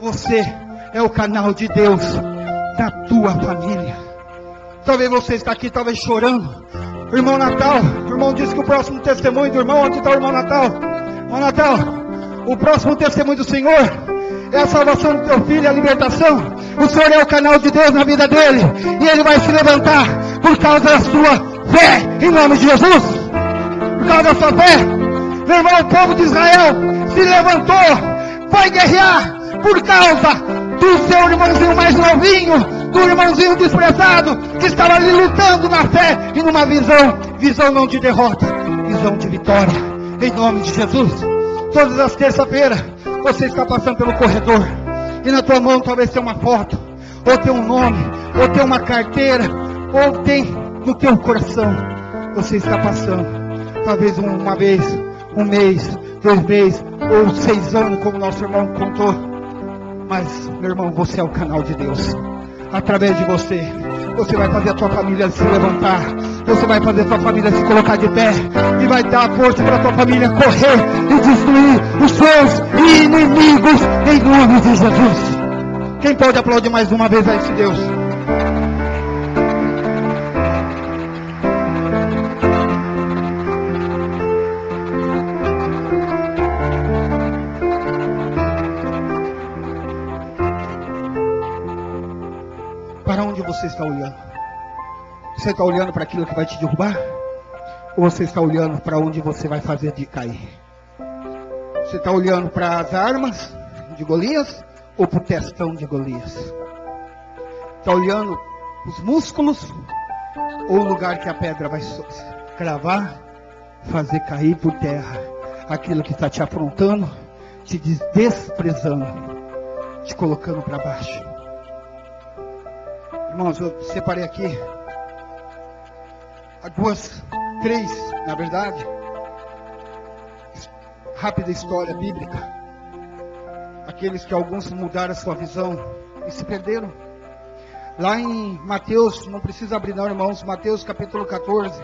Você é o canal de Deus da tua família. Talvez você está aqui, talvez chorando. O irmão Natal, o irmão disse que o próximo testemunho do irmão, onde está o irmão Natal? Irmão Natal, o próximo testemunho do Senhor é a salvação do teu filho, a libertação. O Senhor é o canal de Deus na vida dele, e ele vai se levantar por causa da sua fé, em nome de Jesus. Por causa da sua fé, meu irmão, o povo de Israel se levantou, foi guerrear por causa do seu irmãozinho mais novinho, do irmãozinho desprezado, que estava ali lutando na fé e numa visão não de derrota, visão de vitória, em nome de Jesus. Todas as terças-feiras, você está passando pelo corredor, e na tua mão talvez tenha uma foto, ou tem um nome, ou tem uma carteira, ou tem no teu coração, você está passando, talvez uma vez, um mês, 2 meses, ou 6 anos, como nosso irmão contou. Mas, meu irmão, você é o canal de Deus. Através de você, você vai fazer a tua família se levantar. você vai fazer sua família se colocar de pé e vai dar força para sua família correr e destruir os seus inimigos em nome de Jesus. Quem pode aplaudir mais uma vez a esse Deus? Para onde você está olhando? Você está olhando para aquilo que vai te derrubar? Ou você está olhando para onde você vai fazer de cair? Você está olhando para as armas de Golias ou para o testão de Golias? Está olhando os músculos ou o lugar que a pedra vai cravar, fazer cair por terra aquilo que está te afrontando, te desprezando, te colocando para baixo? Irmãos, eu separei aqui três, na verdade, rápida história bíblica. Aqueles que alguns mudaram a sua visão e se perderam. Lá em Mateus, não precisa abrir não, irmãos, Mateus capítulo 14,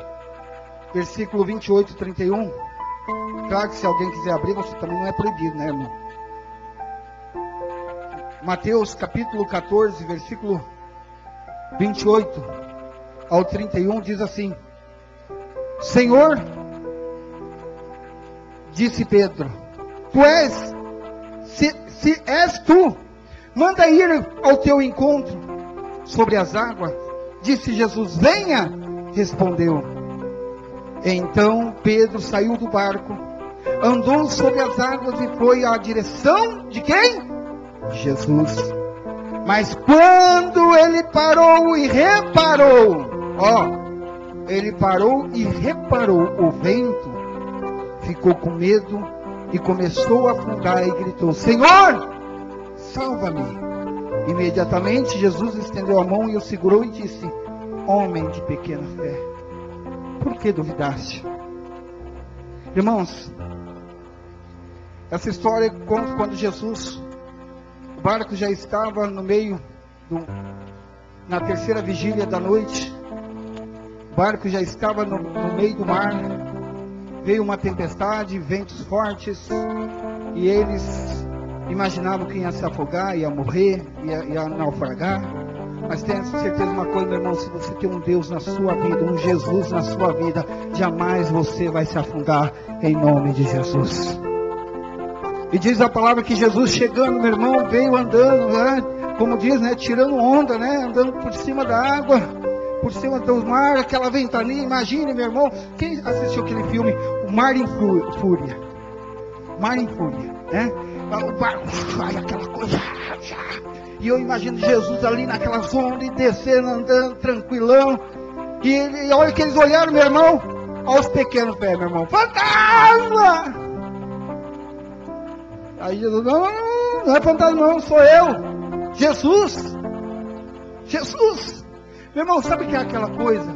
versículo 28 e 31. Claro que se alguém quiser abrir, você também não é proibido, né, irmão? Mateus capítulo 14, versículo 28 ao 31 diz assim: Senhor, disse Pedro, tu és, se és tu, manda ir ao teu encontro sobre as águas. Disse Jesus, venha, respondeu. Então Pedro saiu do barco, andou sobre as águas e foi à direção de quem? Jesus. Mas quando ele parou e reparou, o vento, ficou com medo e começou a afundar e gritou, Senhor, salva-me. Imediatamente Jesus estendeu a mão e o segurou e disse, homem de pequena fé, por que duvidaste? Irmãos, essa história conta quando Jesus, o barco já estava no meio na terceira vigília da noite. O barco já estava no meio do mar. Veio uma tempestade, ventos fortes, e eles imaginavam que ia se afogar, ia morrer, ia naufragar. Mas tenha certeza de uma coisa, meu irmão, se você tem um Deus na sua vida, um Jesus na sua vida, jamais você vai se afundar em nome de Jesus. E diz a palavra que Jesus chegando, meu irmão, veio andando, né? Como diz, né? Tirando onda, né? Andando por cima da água, por cima do mar, aquela ventania. Imagine, meu irmão, quem assistiu aquele filme, O Mar em Fúria? Mar em Fúria, né? O barco, aquela coisa. E eu imagino Jesus ali naquelas ondas, e descendo, andando, tranquilão. E olha que eles olharam, meu irmão, aos pequenos pés, meu irmão. Fantasma! Aí Jesus, não é fantasma não, sou eu. Jesus. Meu irmão, sabe o que é aquela coisa?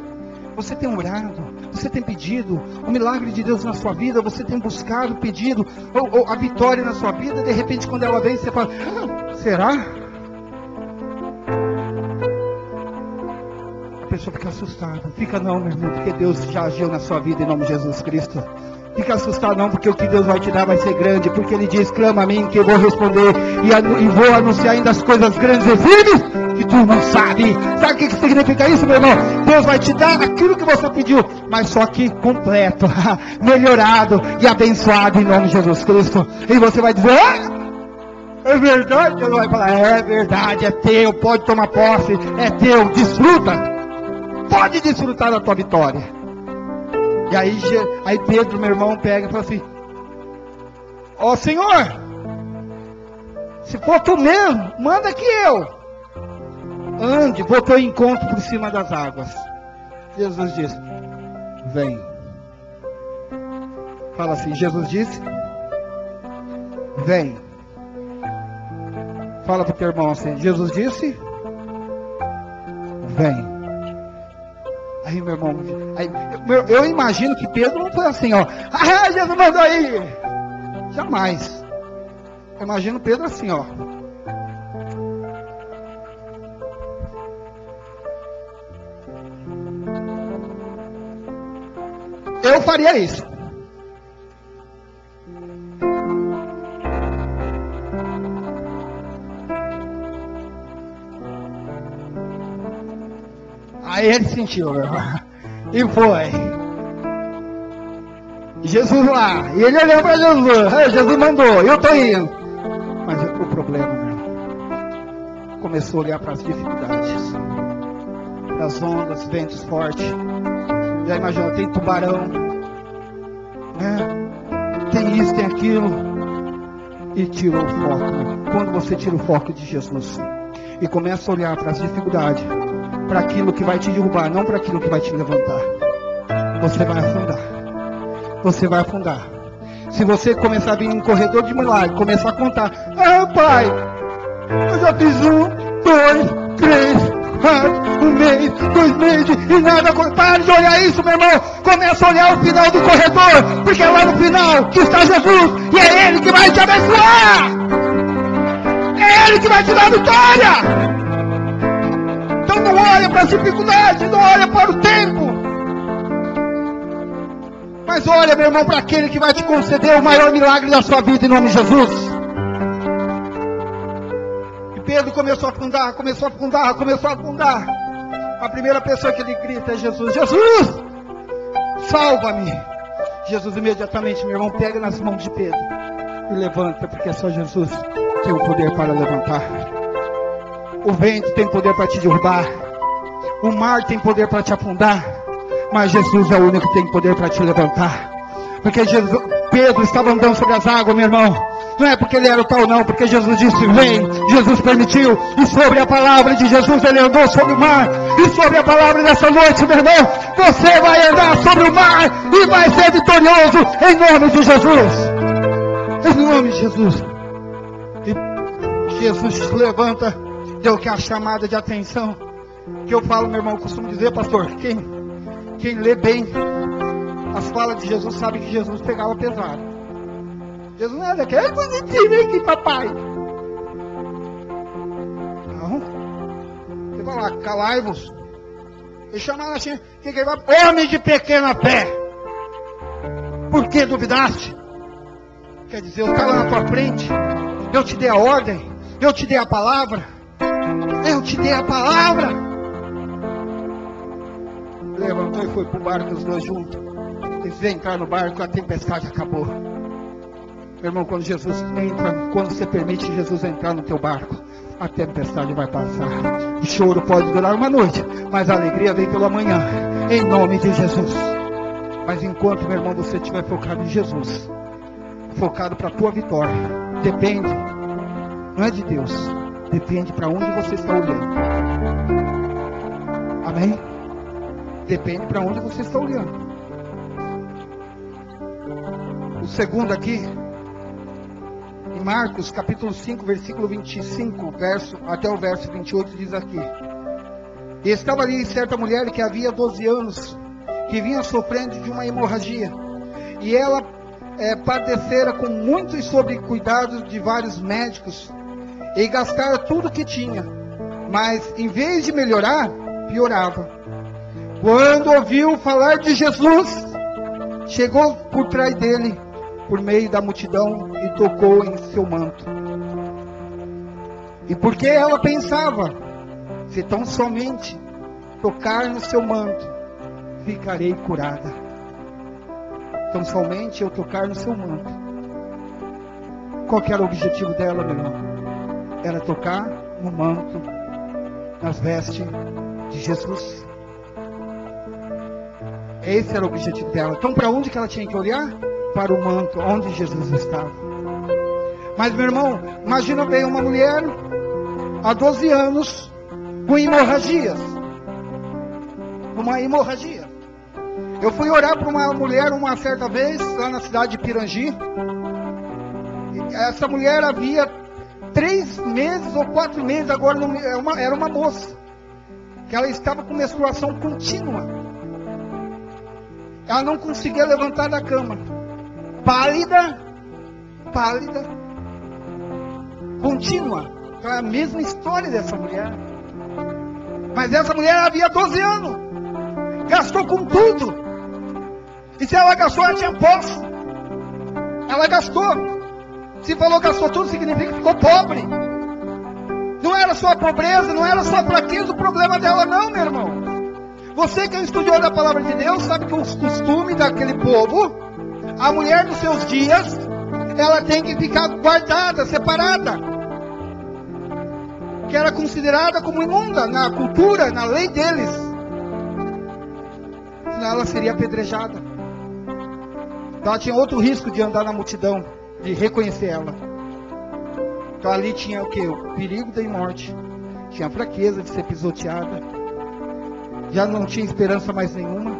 Você tem orado, você tem pedido o milagre de Deus na sua vida, você tem buscado, pedido ou a vitória na sua vida, de repente quando ela vem, você fala, será? A pessoa fica assustada. Fica não, meu irmão, porque Deus já agiu na sua vida em nome de Jesus Cristo. Fica assustado não, porque o que Deus vai te dar vai ser grande, porque Ele diz, clama a mim que eu vou responder, e vou anunciar ainda as coisas grandes e firmes, que tu não sabe. Sabe o que significa isso, meu irmão? Deus vai te dar aquilo que você pediu, mas só que completo, melhorado e abençoado em nome de Jesus Cristo. E você vai dizer, é verdade? Deus vai falar, é verdade, é teu, pode tomar posse, é teu, desfruta, pode desfrutar da tua vitória. E aí Pedro, meu irmão, pega e fala assim, ó Senhor, se for tu mesmo, manda que eu ande, vou teu encontro por cima das águas. Jesus disse, vem. Fala assim, Jesus disse, vem. Fala pro teu irmão assim, Jesus disse, vem. Aí, meu irmão, eu imagino que Pedro não foi assim, ó. Jesus mandou aí. Jamais. Eu imagino Pedro assim, ó. Eu faria isso. Aí ele sentiu, meu irmão. E foi. Jesus lá. E ele olhou para Jesus. Jesus mandou. Eu estou indo. Mas o problema, meu irmão, começou a olhar para as dificuldades. Para as ondas, ventos fortes. Já imagina, tem tubarão. Né? Tem isso, tem aquilo. E tirou o foco. Quando você tira o foco de Jesus e começa a olhar para as dificuldades, para aquilo que vai te derrubar, não para aquilo que vai te levantar, você vai afundar. Você vai afundar. Se você começar a vir em um corredor de milagre, começar a contar: ah, pai, eu já fiz 1, 2, 3, 4, 1 mês, 2 meses e nada. Pare de olhar isso, meu irmão. Começa a olhar o final do corredor, porque é lá no final que está Jesus e é Ele que vai te abençoar. É Ele que vai te dar vitória. Então não olha para as dificuldades, não olha para o tempo, mas olha, meu irmão, para aquele que vai te conceder o maior milagre da sua vida, em nome de Jesus. E Pedro começou a afundar, começou a afundar, começou a afundar. A primeira pessoa que ele grita é Jesus: Jesus, salva-me. Jesus imediatamente, meu irmão, pega nas mãos de Pedro e levanta, porque só Jesus tem o poder para levantar. O vento tem poder para te derrubar, o mar tem poder para te afundar, mas Jesus é o único que tem poder para te levantar. Porque Pedro estava andando sobre as águas, meu irmão. Não é porque ele era o tal, não, porque Jesus disse: vem. Jesus permitiu, e sobre a palavra de Jesus ele andou sobre o mar. E sobre a palavra dessa noite, meu irmão, você vai andar sobre o mar e vai ser vitorioso em nome de Jesus. Em nome de Jesus. E Jesus se levanta, deu que a chamada de atenção. Que eu falo, meu irmão, eu costumo dizer, pastor, quem lê bem as falas de Jesus sabe que Jesus pegava pesado. Jesus não era daquele: é bonitinho aqui, papai. Não. Ele vai lá: calai-vos. Ele chamava assim: que vai? Homem de pequena fé, por que duvidaste? Quer dizer, eu estava na tua frente, eu te dei a ordem, eu te dei a palavra. Eu te dei a palavra. Levantou e foi para o barco, os dois juntos. Eles entraram no barco, a tempestade acabou. Meu irmão, quando Jesus entra, quando você permite Jesus entrar no teu barco, a tempestade vai passar. O choro pode durar uma noite, mas a alegria vem pela manhã, em nome de Jesus. Mas enquanto, meu irmão, você estiver focado em Jesus, focado para a tua vitória, depende, não é de Deus, depende para onde você está olhando. Amém? Depende para onde você está olhando. O segundo aqui, em Marcos capítulo 5, versículo 25, até o verso 28, diz aqui: e estava ali certa mulher que havia 12 anos, que vinha sofrendo de uma hemorragia, e ela padecera com muitos sobrecuidados de vários médicos, e gastara tudo que tinha, mas em vez de melhorar, piorava. Quando ouviu falar de Jesus, chegou por trás dele, por meio da multidão, e tocou em seu manto. E porque ela pensava: se tão somente tocar no seu manto, ficarei curada. Tão somente eu tocar no seu manto. Qual que era o objetivo dela, meu irmão? Era tocar no manto, nas vestes de Jesus. Esse era o objetivo dela. Então, para onde que ela tinha que olhar? Para o manto, onde Jesus estava. Mas, meu irmão, imagina bem uma mulher há 12 anos com hemorragias. Uma hemorragia. Eu fui orar para uma mulher uma certa vez, lá na cidade de Pirangi. Essa mulher havia 3 meses ou 4 meses, agora era uma moça, que ela estava com menstruação contínua. Ela não conseguia levantar da cama. Pálida, contínua. Então é a mesma história dessa mulher. Mas essa mulher havia 12 anos. Gastou com tudo. E se ela gastou, ela tinha posse. Ela gastou. Se falou gastou tudo, significa que ficou pobre. Não era só a pobreza, não era só a fraqueza o problema dela, não, meu irmão. Você que é um estudioso da palavra de Deus, sabe que os costumes daquele povo, a mulher nos seus dias, ela tem que ficar guardada, separada. Que era considerada como imunda na cultura, na lei deles. Senão ela seria apedrejada. Então ela tinha outro risco de andar na multidão, de reconhecer ela. Então ali tinha o quê? O perigo da morte. Tinha a fraqueza de ser pisoteada. Já não tinha esperança mais nenhuma.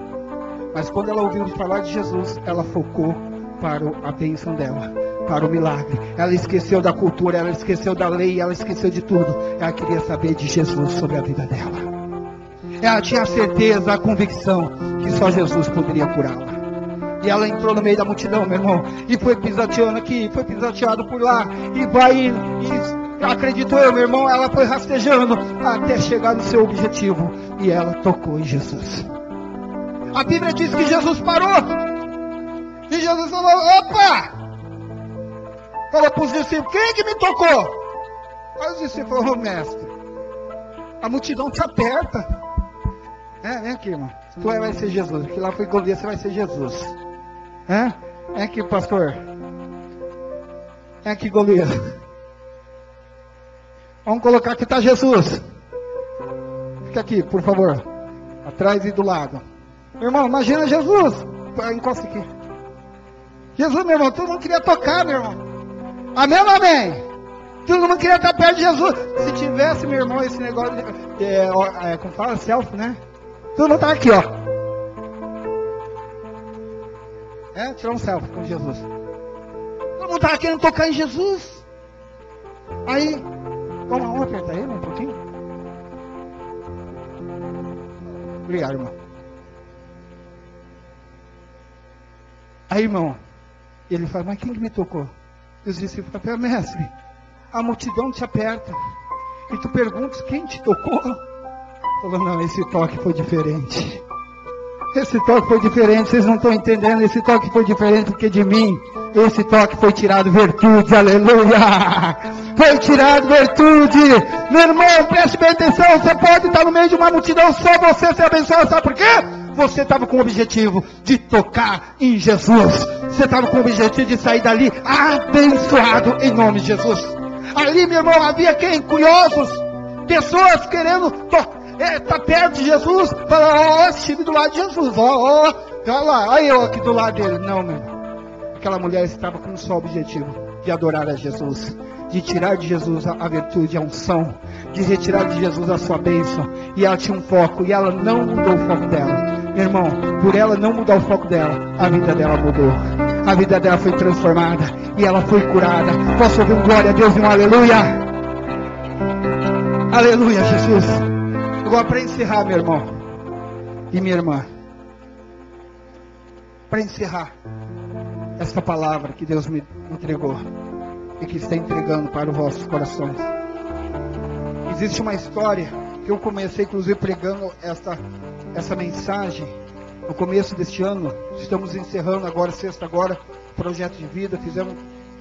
Mas quando ela ouviu falar de Jesus, ela focou para a bênção dela, para o milagre. Ela esqueceu da cultura, ela esqueceu da lei, ela esqueceu de tudo. Ela queria saber de Jesus sobre a vida dela. Ela tinha a certeza, a convicção que só Jesus poderia curá-la. E ela entrou no meio da multidão, meu irmão, e foi pisoteando aqui, foi pisoteado por lá, e vai, e acredito eu, meu irmão, ela foi rastejando até chegar no seu objetivo, e ela tocou em Jesus. A Bíblia diz que Jesus parou, e Jesus falou, opa! Falou para os discípulos, quem é que me tocou? Aí os discípulos falaram, mestre, a multidão te aperta. Vem aqui, irmão, tu vai ser Jesus, porque lá foi Golias, você vai ser Jesus. Vem aqui, pastor. Vem aqui, Golias. Vamos colocar que está Jesus. Fica aqui, por favor. Atrás e do lado. Meu irmão, imagina Jesus. Encosta aqui. Jesus, meu irmão, todo mundo queria tocar, meu irmão. Amém ou amém? Todo mundo queria estar perto de Jesus. Se tivesse, meu irmão, esse negócio de, como fala, selfie, né? Todo mundo tá aqui, ó. Tirar um selfie com Jesus. Todo mundo estava querendo tocar em Jesus. Aí, vamos apertar ele um pouquinho. Obrigado, irmão. Aí, irmão, ele fala, mas quem que me tocou? E os discípulos falam, mestre, a multidão te aperta. E tu perguntas, quem te tocou? Falou, não, esse toque foi diferente. Esse toque foi diferente, vocês não estão entendendo. Esse toque foi diferente porque de mim, esse toque foi tirado virtude, aleluia! Foi tirado virtude. Meu irmão, preste bem atenção. Você pode estar no meio de uma multidão, só você ser abençoado, sabe por quê? Você estava com o objetivo de tocar em Jesus. Você estava com o objetivo de sair dali abençoado em nome de Jesus. Ali, meu irmão, havia quem? Curiosos, pessoas querendo tocar. Está perto de Jesus, fala, estive do lado de Jesus, olha lá, olha eu aqui do lado dele. Não, meu irmão, aquela mulher estava com um só objetivo, de adorar a Jesus, de tirar de Jesus a virtude, a unção, de retirar de Jesus a sua bênção, e ela tinha um foco, e ela não mudou o foco dela. Meu irmão, por ela não mudar o foco dela, a vida dela mudou, a vida dela foi transformada, e ela foi curada. Posso ouvir um glória a Deus e um aleluia? Aleluia, Jesus. Agora, para encerrar, meu irmão e minha irmã, para encerrar esta palavra que Deus me entregou e que está entregando para os vossos corações, existe uma história que eu comecei, inclusive, pregando essa mensagem no começo deste ano. Estamos encerrando agora, sexta agora, projeto de vida. Fizemos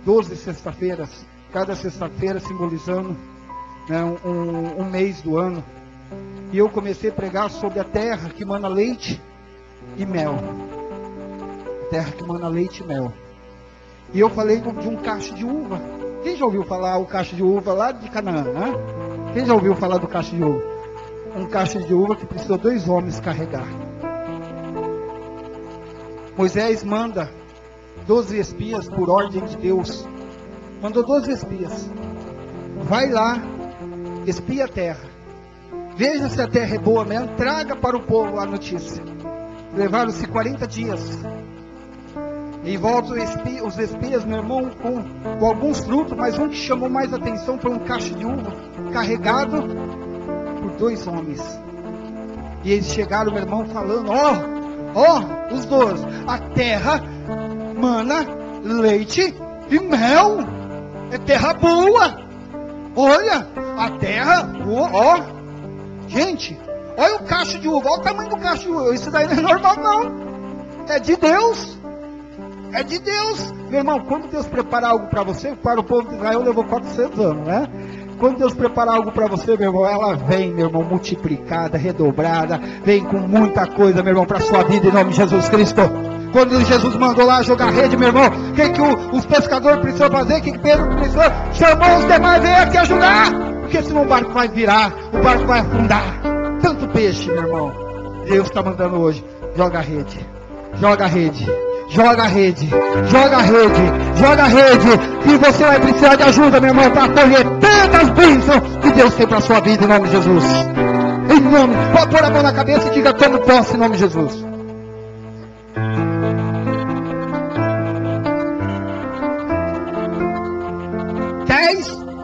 12 sexta-feiras, cada sexta-feira simbolizando, né, um mês do ano. E eu comecei a pregar sobre a terra que mana leite e mel. A terra que mana leite e mel. E eu falei de um cacho de uva. Quem já ouviu falar o cacho de uva lá de Canaã? Né? Quem já ouviu falar do cacho de uva? Um cacho de uva que precisou 2 homens carregar. Moisés manda 12 espias por ordem de Deus. Mandou 12 espias. Vai lá, espia a terra. Veja se a terra é boa mesmo, traga para o povo a notícia. Levaram-se 40 dias. E voltam os espias, meu irmão, com alguns frutos, mas um que chamou mais atenção foi um cacho de uva, carregado por 2 homens. E eles chegaram, meu irmão, falando, os 12, a terra mana leite e mel. É terra boa. Olha, a terra, Gente, olha o cacho de uva, olha o tamanho do cacho de uva. Isso daí não é normal, não. É de Deus. É de Deus. Meu irmão, quando Deus prepara algo para você, para o povo de Israel levou 400 anos, né? Quando Deus prepara algo para você, meu irmão, ela vem, meu irmão, multiplicada, redobrada, vem com muita coisa, meu irmão, para a sua vida, em nome de Jesus Cristo. Quando Jesus mandou lá jogar rede, meu irmão, o que os pescadores precisam fazer? O que Pedro precisou? Chamou os demais, veio aqui ajudar, porque senão o barco vai virar, o barco vai afundar. Tanto peixe, meu irmão. Deus está mandando hoje, joga a rede, joga a rede. Joga a rede, joga a rede, joga a rede, que você vai precisar de ajuda, meu irmão, para colher tantas bênçãos que Deus tem para a sua vida, em nome de Jesus. Em nome, pode pôr a mão na cabeça e diga: tomo posse, em nome de Jesus.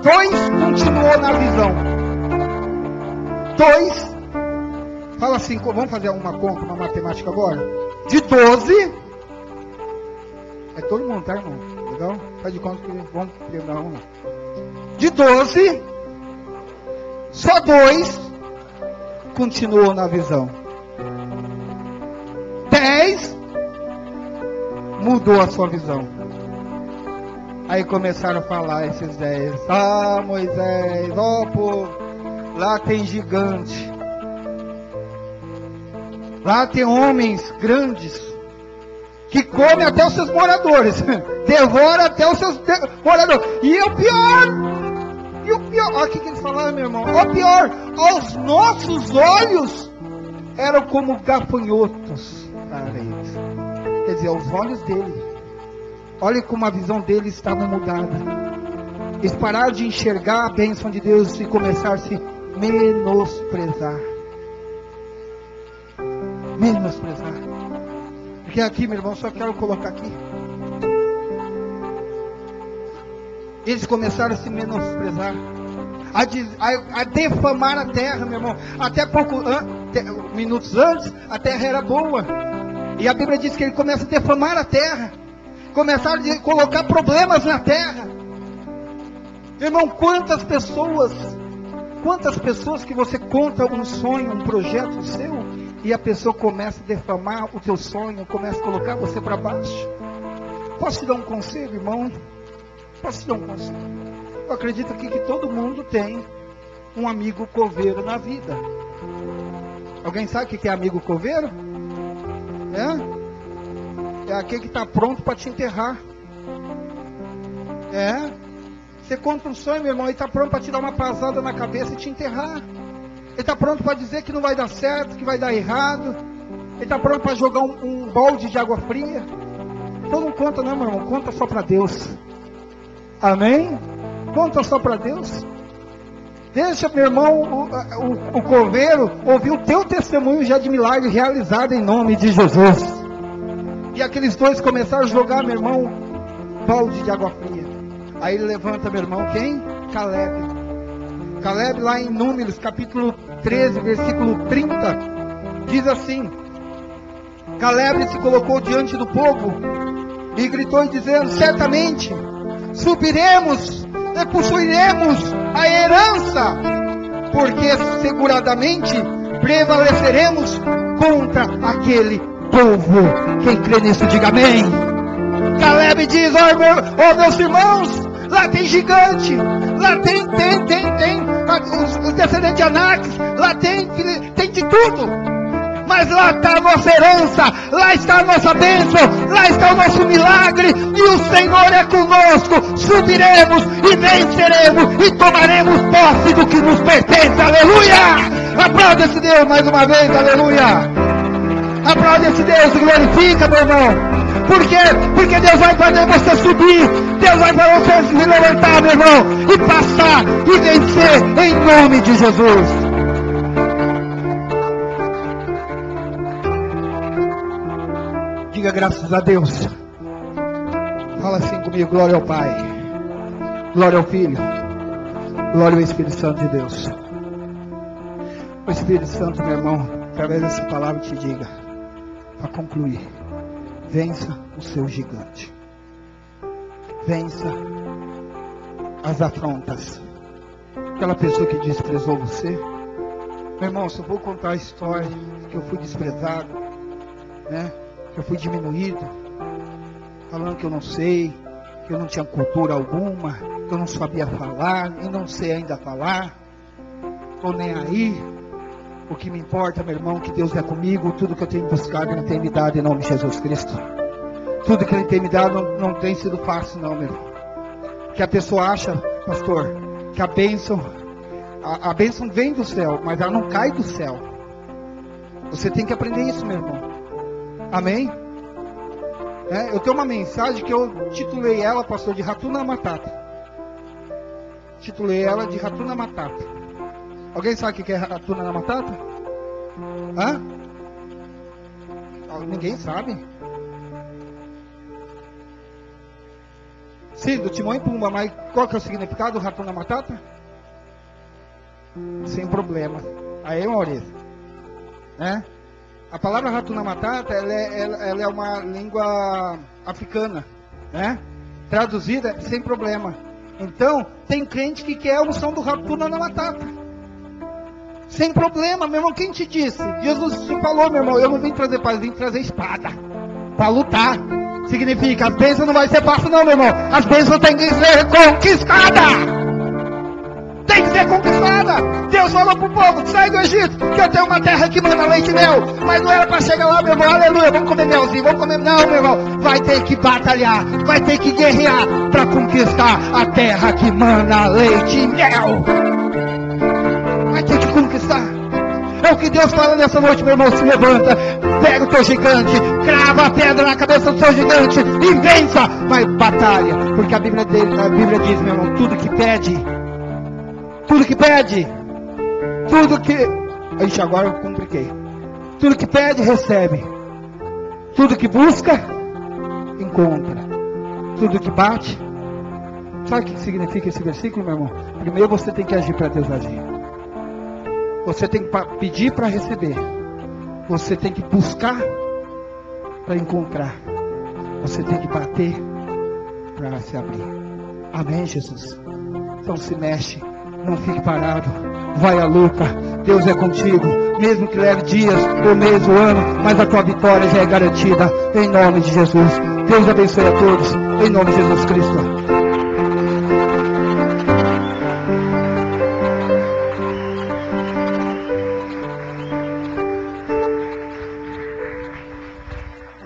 Dois continuou na visão. 2, fala assim, vamos fazer uma conta, uma matemática agora. De 12. É todo mundo, tá, irmão? Legal? Faz de conta que vamos pegar uma. De 12, só 2 continuou na visão. 10 mudou a sua visão. Aí começaram a falar esses 10. Ah, Moisés, ó povo, lá tem gigante. Lá tem homens grandes que come até os seus moradores, devora até os seus moradores. E o pior, olha o que eles falaram, meu irmão. O pior, aos nossos olhos, eram como gafanhotos para eles. Quer dizer, aos olhos dele. Olha como a visão deles estava mudada. Eles pararam de enxergar a bênção de Deus e começaram a se menosprezar. Menosprezar. Porque aqui, meu irmão, só quero colocar aqui. Eles começaram a se menosprezar, a defamar a terra, meu irmão. Até minutos antes, a terra era boa. E a Bíblia diz que ele começa a defamar a terra. Começaram a colocar problemas na terra. Irmão, quantas pessoas que você conta um sonho, um projeto seu, e a pessoa começa a defamar o teu sonho, começa a colocar você para baixo. Posso te dar um conselho, irmão? Posso te dar um conselho? Eu acredito aqui que todo mundo tem um amigo coveiro na vida. Alguém sabe o que é amigo coveiro? É aquele que está pronto para te enterrar. Você conta um sonho, meu irmão, ele está pronto para te dar uma pasada na cabeça e te enterrar. Ele está pronto para dizer que não vai dar certo, que vai dar errado. Ele está pronto para jogar um balde de água fria. Então não conta não, meu irmão, conta só para Deus. Amém? Conta só para Deus. Deixa, meu irmão, o coveiro ouvir o teu testemunho já de milagre realizado em nome de Jesus. E aqueles dois começaram a jogar, meu irmão, balde de água fria. Aí ele levanta, meu irmão, quem? Caleb. Caleb, lá em Números, capítulo 13, versículo 30, diz assim: Caleb se colocou diante do povo e gritou dizendo: certamente subiremos e possuiremos a herança, porque seguradamente prevaleceremos contra aquele povo. Quem crê nisso, diga amém. Caleb diz: meus irmãos, lá tem gigante, lá tem os descendentes de Anak, lá tem de tudo, mas lá está a nossa herança, lá está a nossa bênção, lá está o nosso milagre, e o Senhor é conosco. Subiremos e venceremos e tomaremos posse do que nos pertence. Aleluia! Aplauda esse Deus mais uma vez, aleluia! Aplauda esse Deus e glorifica, meu irmão. Por quê? Porque Deus vai fazer você subir, Deus vai fazer você se levantar, meu irmão, e passar e vencer em nome de Jesus. Diga graças a Deus. Fala assim comigo: glória ao Pai, glória ao Filho, glória ao Espírito Santo de Deus. O Espírito Santo, meu irmão, através dessa palavra te diga, para concluir: vença o seu gigante. Vença as afrontas. Aquela pessoa que desprezou você. Meu irmão, se eu vou contar a história que eu fui desprezado, né? eu fui diminuído, falando que eu não sei, que eu não tinha cultura alguma, que eu não sabia falar e não sei ainda falar. Estou nem aí. O que me importa, meu irmão, que Deus é comigo. Tudo que eu tenho buscado, Ele tem me dado em nome de Jesus Cristo. Tudo que Ele tem me dado não tem sido fácil, não, meu irmão. Que a pessoa acha, pastor, que a bênção vem do céu, mas ela não cai do céu. Você tem que aprender isso, meu irmão. Amém? Eu tenho uma mensagem que eu titulei ela, pastor, de Ratuna Matata. Titulei ela de Ratuna Matata. Alguém sabe o que é Ratuna Matata? Hã? Ninguém sabe. Sim, do Timão e Pumba, mas qual que é o significado do Ratuna Matata? Sem problema. Aí, Maurício. A palavra Ratuna Matata, ela é uma língua africana, né? Traduzida, sem problema. Então, tem crente que quer a unção do Ratuna Matata. Sem problema, meu irmão, quem te disse? Jesus te falou, meu irmão, eu não vim trazer paz, vim trazer espada. Para lutar. Significa, as bênçãos não vai ser fácil não, meu irmão. As bênçãos têm que ser conquistadas. Tem que ser conquistada. Deus falou para o povo, sai do Egito, que eu tenho uma terra que manda leite e mel. Mas não era para chegar lá, meu irmão, aleluia, vamos comer melzinho, vamos comer... Não, meu irmão, vai ter que batalhar, vai ter que guerrear para conquistar a terra que manda leite e mel. Vai ter que conquistar. É o que Deus fala nessa noite, meu irmão, se levanta, pega o teu gigante, crava a pedra na cabeça do teu gigante e vença, mas batalha, porque a Bíblia diz, meu irmão, tudo que pede, ixi, agora eu compliquei, tudo que pede, recebe, tudo que busca, encontra, tudo que bate. Sabe o que significa esse versículo, meu irmão? Primeiro você tem que agir para Deus agir. Você tem que pedir para receber. Você tem que buscar para encontrar. Você tem que bater para se abrir. Amém, Jesus? Então se mexe. Não fique parado. Vai à luta. Deus é contigo. Mesmo que leve dias, ou mês, ou ano, mas a tua vitória já é garantida. Em nome de Jesus. Deus abençoe a todos. Em nome de Jesus Cristo.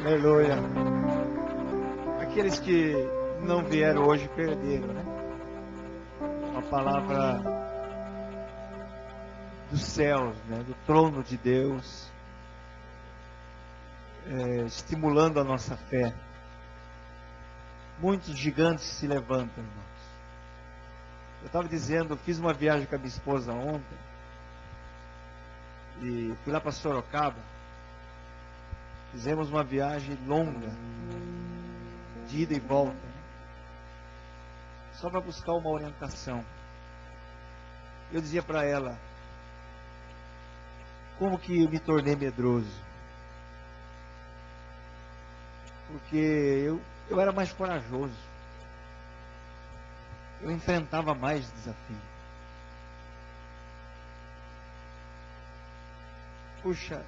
Aleluia. Aqueles que não vieram hoje perderam, né? Uma palavra dos céus, né? Do trono de Deus, estimulando a nossa fé. Muitos gigantes se levantam, irmãos. Eu estava dizendo, eu fiz uma viagem com a minha esposa ontem e fui lá para Sorocaba. Fizemos uma viagem longa, de ida e volta, né? Só para buscar uma orientação. Eu dizia para ela, como que eu me tornei medroso? Porque eu era mais corajoso. Eu enfrentava mais desafio. Puxa,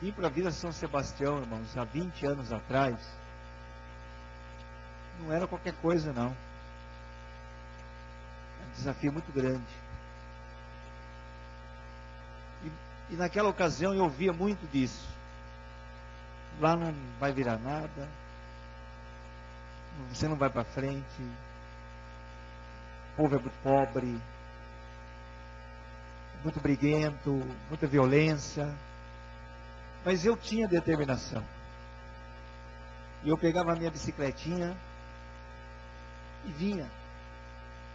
vim para a Vila São Sebastião, irmãos, há 20 anos atrás. Não era qualquer coisa, não. É um desafio muito grande. E naquela ocasião eu ouvia muito disso. Lá não vai virar nada. Você não vai para frente. O povo é muito pobre. Muito briguento. Muita violência. Mas eu tinha determinação. E eu pegava a minha bicicletinha e vinha.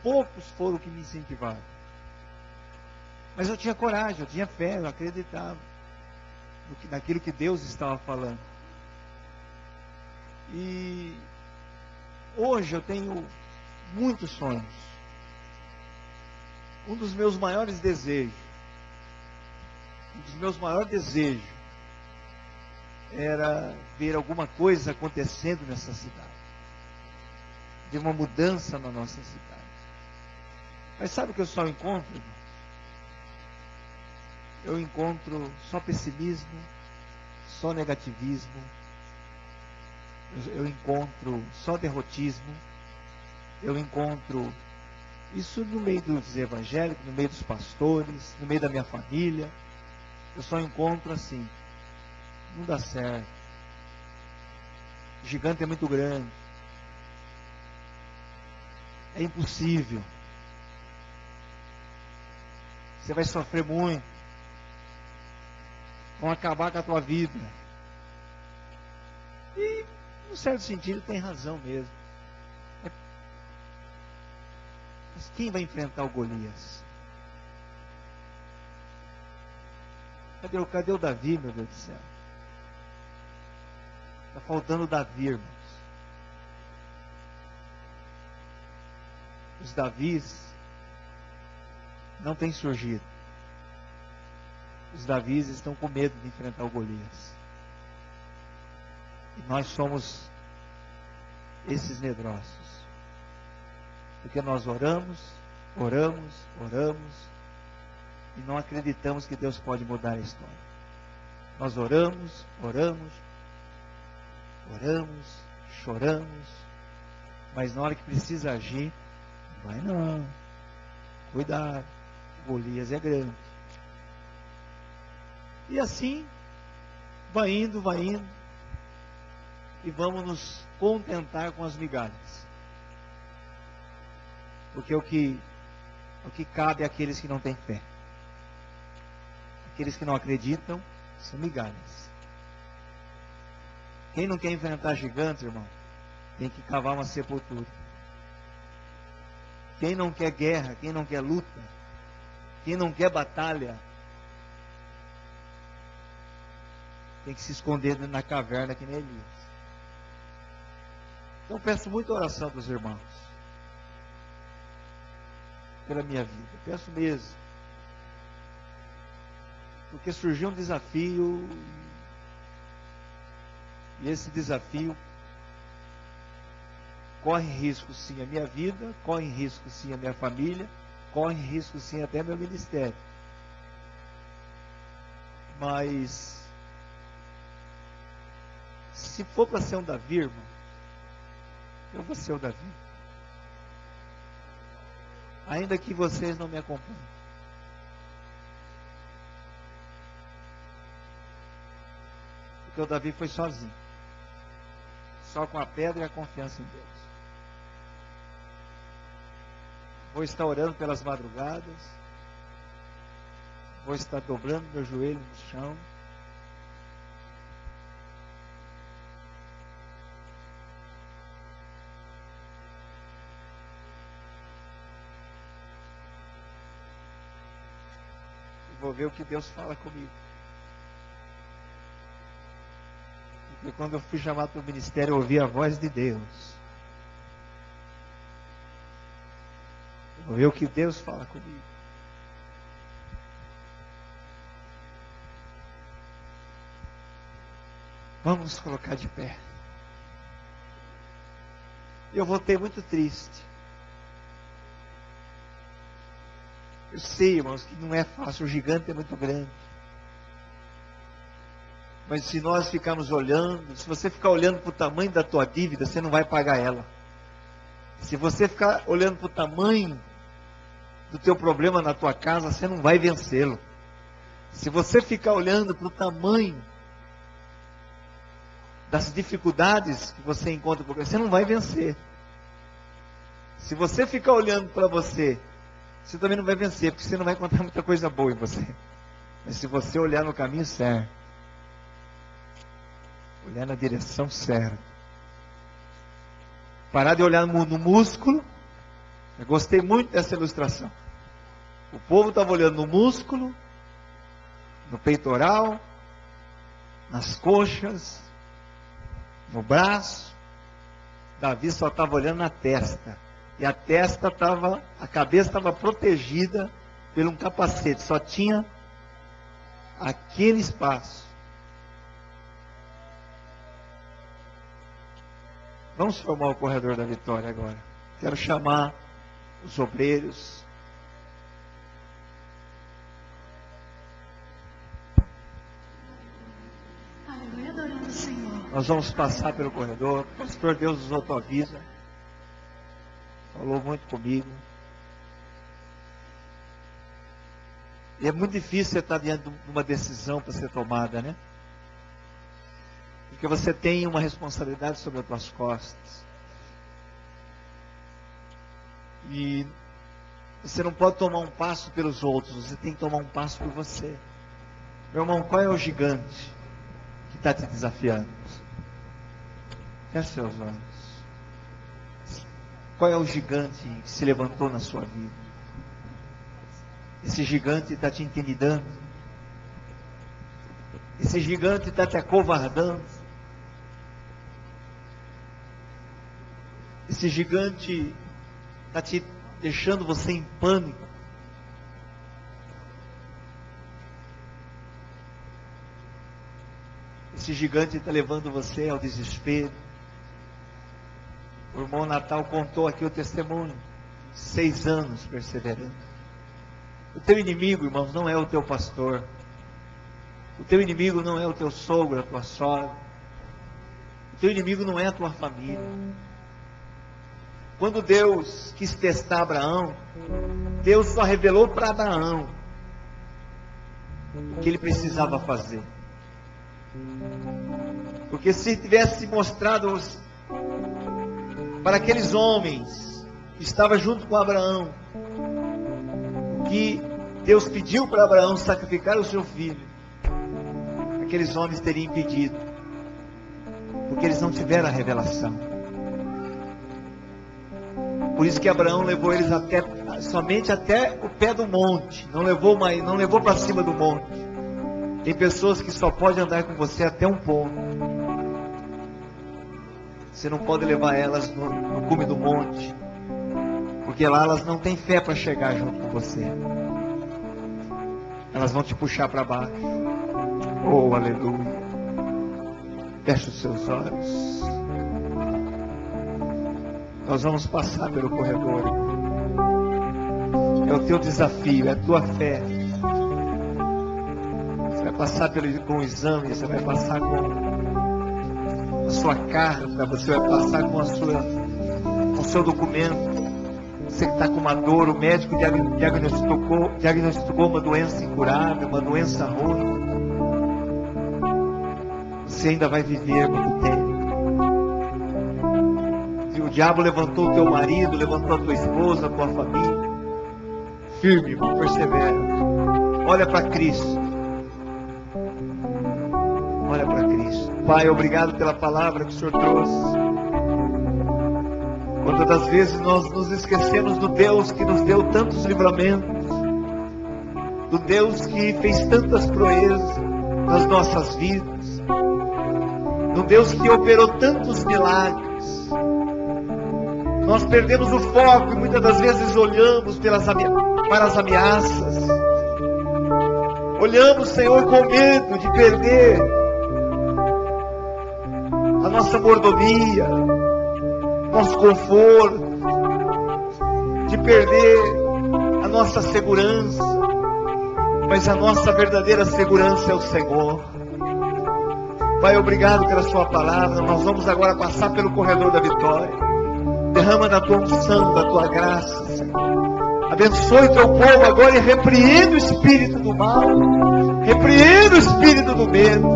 Poucos foram que me incentivaram. Mas eu tinha coragem, eu tinha fé, eu acreditava naquilo que Deus estava falando. E hoje eu tenho muitos sonhos. Um dos meus maiores desejos era ver alguma coisa acontecendo nessa cidade. De uma mudança na nossa cidade. Mas sabe o que eu só encontro, irmãos? Eu encontro só pessimismo, só negativismo, eu encontro só derrotismo, eu encontro isso no meio dos evangélicos, no meio dos pastores, no meio da minha família. Eu só encontro assim, não dá certo, o gigante é muito grande, é impossível, você vai sofrer muito, vão acabar com a tua vida. E, num certo sentido, tem razão mesmo. Mas quem vai enfrentar o Golias? Cadê o Davi, meu Deus do céu? Está faltando o Davi, irmãos. Os Davis não têm surgido. Os Davis estão com medo de enfrentar o Golias. E nós somos esses medrosos. Porque nós oramos, e não acreditamos que Deus pode mudar a história. Nós oramos, choramos, mas na hora que precisa agir, não vai não. Cuidado, o Golias é grande. E assim, vai indo, e vamos nos contentar com as migalhas. Porque o que cabe àqueles que não têm fé. Aqueles que não acreditam são migalhas. Quem não quer enfrentar gigantes, irmão, tem que cavar uma sepultura. Quem não quer guerra, quem não quer luta, quem não quer batalha, tem que se esconder na caverna que nem Elias. Então peço muita oração dos irmãos pela minha vida, peço mesmo, porque surgiu um desafio, e esse desafio corre risco sim a minha vida, corre risco sim a minha família, corre risco sim até meu ministério. Mas se for para ser um Davi, irmão, eu vou ser o Davi. Ainda que vocês não me acompanhem. Porque o Davi foi sozinho. Só com a pedra e a confiança em Deus. Vou estar orando pelas madrugadas. Vou estar dobrando meu joelho no chão. Vou ver o que Deus fala comigo. Porque quando eu fui chamado para o ministério, eu ouvi a voz de Deus. Eu vou ver o que Deus fala comigo. Vamos nos colocar de pé. Eu voltei muito triste. Eu sei, irmãos, que não é fácil, o gigante é muito grande. Mas se nós ficarmos olhando, se você ficar olhando para o tamanho da tua dívida, você não vai pagar ela. Se você ficar olhando para o tamanho do teu problema na tua casa, você não vai vencê-lo. Se você ficar olhando para o tamanho das dificuldades que você encontra, você não vai vencer. Se você ficar olhando para você, você também não vai vencer, porque você não vai encontrar muita coisa boa em você. Mas se você olhar no caminho certo, olhar na direção certa, parar de olhar no músculo. Eu gostei muito dessa ilustração. O povo estava olhando no músculo, no peitoral, nas coxas, no braço. Davi só estava olhando na testa. E a cabeça estava protegida por um capacete. Só tinha aquele espaço. Vamos formar o corredor da vitória agora. Quero chamar os obreiros. Aleluia. Nós vamos passar pelo corredor. Pastor, Deus nos auto-avisa. Falou muito comigo. E é muito difícil você estar diante de uma decisão para ser tomada, né? Porque você tem uma responsabilidade sobre as suas costas. E você não pode tomar um passo pelos outros, você tem que tomar um passo por você. Meu irmão, qual é o gigante que está te desafiando? Feche seus olhos. Qual é o gigante que se levantou na sua vida? Esse gigante está te intimidando. Esse gigante está te acovardando. Esse gigante está te deixando você em pânico. Esse gigante está levando você ao desespero. O irmão Natal contou aqui o testemunho. 6 anos perseverando. O teu inimigo, irmãos, não é o teu pastor. O teu inimigo não é o teu sogro, a tua sogra. O teu inimigo não é a tua família. Quando Deus quis testar Abraão, Deus só revelou para Abraão o que ele precisava fazer. Porque se tivesse mostrado para aqueles homens que estavam junto com Abraão, que Deus pediu para Abraão sacrificar o seu filho, aqueles homens teriam impedido, porque eles não tiveram a revelação. Por isso que Abraão levou eles somente até o pé do monte, não levou para cima do monte. Tem pessoas que só podem andar com você até um ponto. Você não pode levar elas no cume do monte, porque lá elas não têm fé para chegar junto com você. Elas vão te puxar para baixo. Oh, aleluia. Feche os seus olhos. Nós vamos passar pelo corredor. É o teu desafio, é a tua fé. Você vai passar com o exame, você vai passar com a sua carta, você vai passar com o seu documento. Você que está com uma dor, o médico diagnosticou uma doença incurável, uma doença ruim. Você ainda vai viver muito tempo. E o diabo levantou o teu marido, levantou a tua esposa, a tua família. Firme, persevera. Olha para Cristo. Olha para Cristo. Pai, obrigado pela palavra que o Senhor trouxe. Quantas das vezes nós nos esquecemos do Deus que nos deu tantos livramentos, do Deus que fez tantas proezas nas nossas vidas, do Deus que operou tantos milagres. Nós perdemos o foco e muitas das vezes olhamos para as ameaças. Olhamos, Senhor, com medo de perder a nossa mordomia, nosso conforto, de perder a nossa segurança, mas a nossa verdadeira segurança é o Senhor. Pai, obrigado pela sua palavra. Nós vamos agora passar pelo corredor da vitória. Derrama da tua unção, da tua graça, Senhor. Abençoe teu povo agora e repreenda o espírito do mal, repreenda o espírito do medo,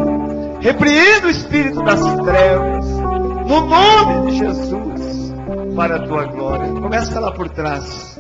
repreenda o espírito das trevas, no nome de Jesus, para a tua glória. Começa lá por trás.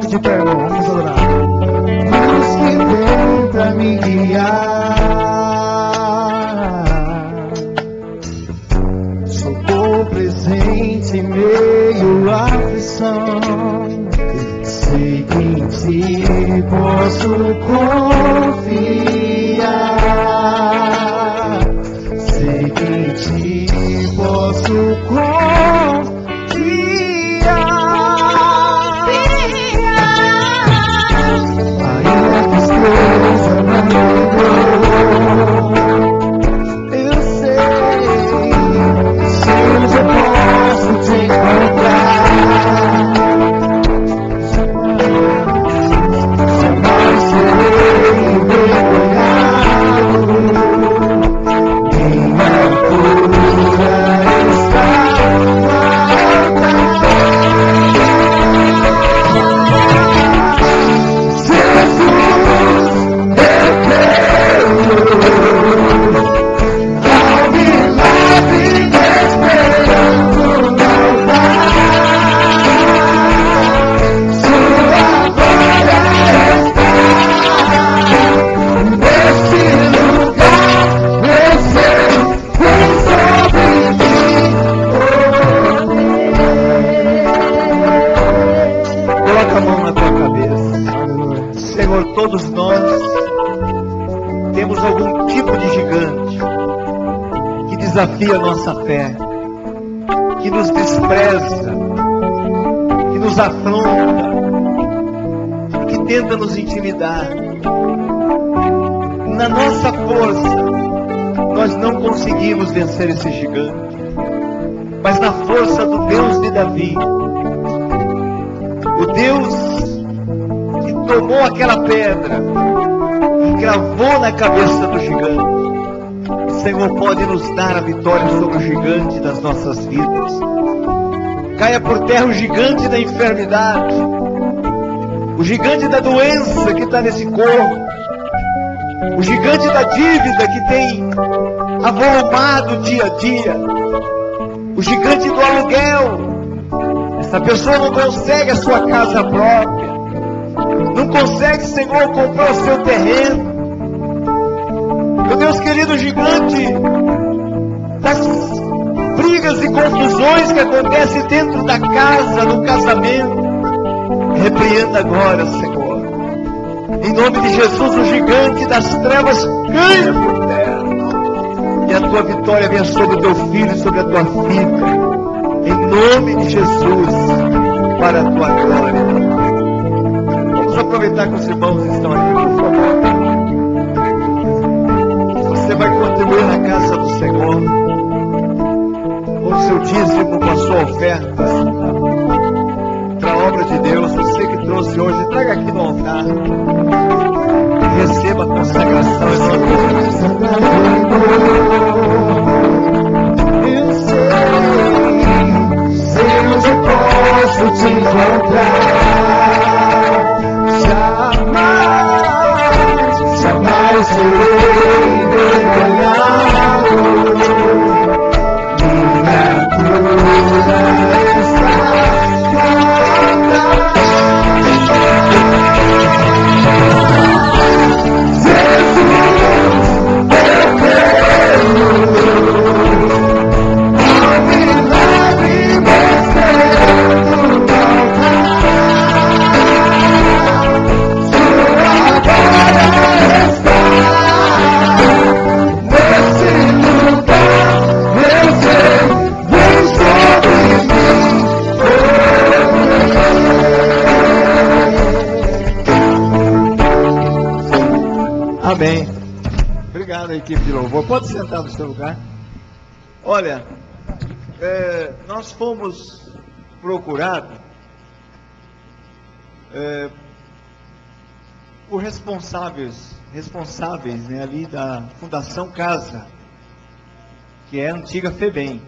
de pé, irmão, vamos adorar. Luz que vem pra me guiar, socorro presente em meio à aflição. Sei que em ti posso confiar, sei que em ti posso confiar. Ainda que esteja na dor, eu sei, Deus, eu posso te encontrar. Jamais serei envergonhado, minha cura está todos nós temos algum tipo de gigante que desafia a nossa fé, que nos despreza, que nos afronta, que tenta nos intimidar. Na nossa força, nós não conseguimos vencer esse gigante, mas na força do Deus de Davi, o Deus tomou aquela pedra e gravou na cabeça do gigante. O Senhor pode nos dar a vitória sobre o gigante das nossas vidas. Caia por terra o gigante da enfermidade, o gigante da doença que está nesse corpo, o gigante da dívida que tem avolumado dia a dia, o gigante do aluguel. Essa pessoa não consegue a sua casa própria, não consegue, Senhor, comprar o seu terreno. Meu Deus querido, gigante das brigas e confusões que acontecem dentro da casa, no casamento, repreenda agora, Senhor. Em nome de Jesus, o gigante das trevas caia por terra, e a tua vitória venha sobre o teu filho e sobre a tua filha. Em nome de Jesus, para a tua glória. Vamos aproveitar que os irmãos estão aqui, por favor. Você vai contribuir na casa do Senhor com o seu dízimo, com a sua oferta para a obra de Deus. Você que trouxe hoje, traga aqui no altar e receba a consagração em nome de Jesus. Eu sei onde eu posso te encontrar. Jamais serei envergonhado, minha cura está Jesus, eu creio, ao milagre me esperando no altar. Amém. Obrigado, equipe de louvor. Pode sentar no seu lugar. Olha, nós fomos procurados por responsáveis, né, ali da Fundação Casa, que é a antiga FEBEM.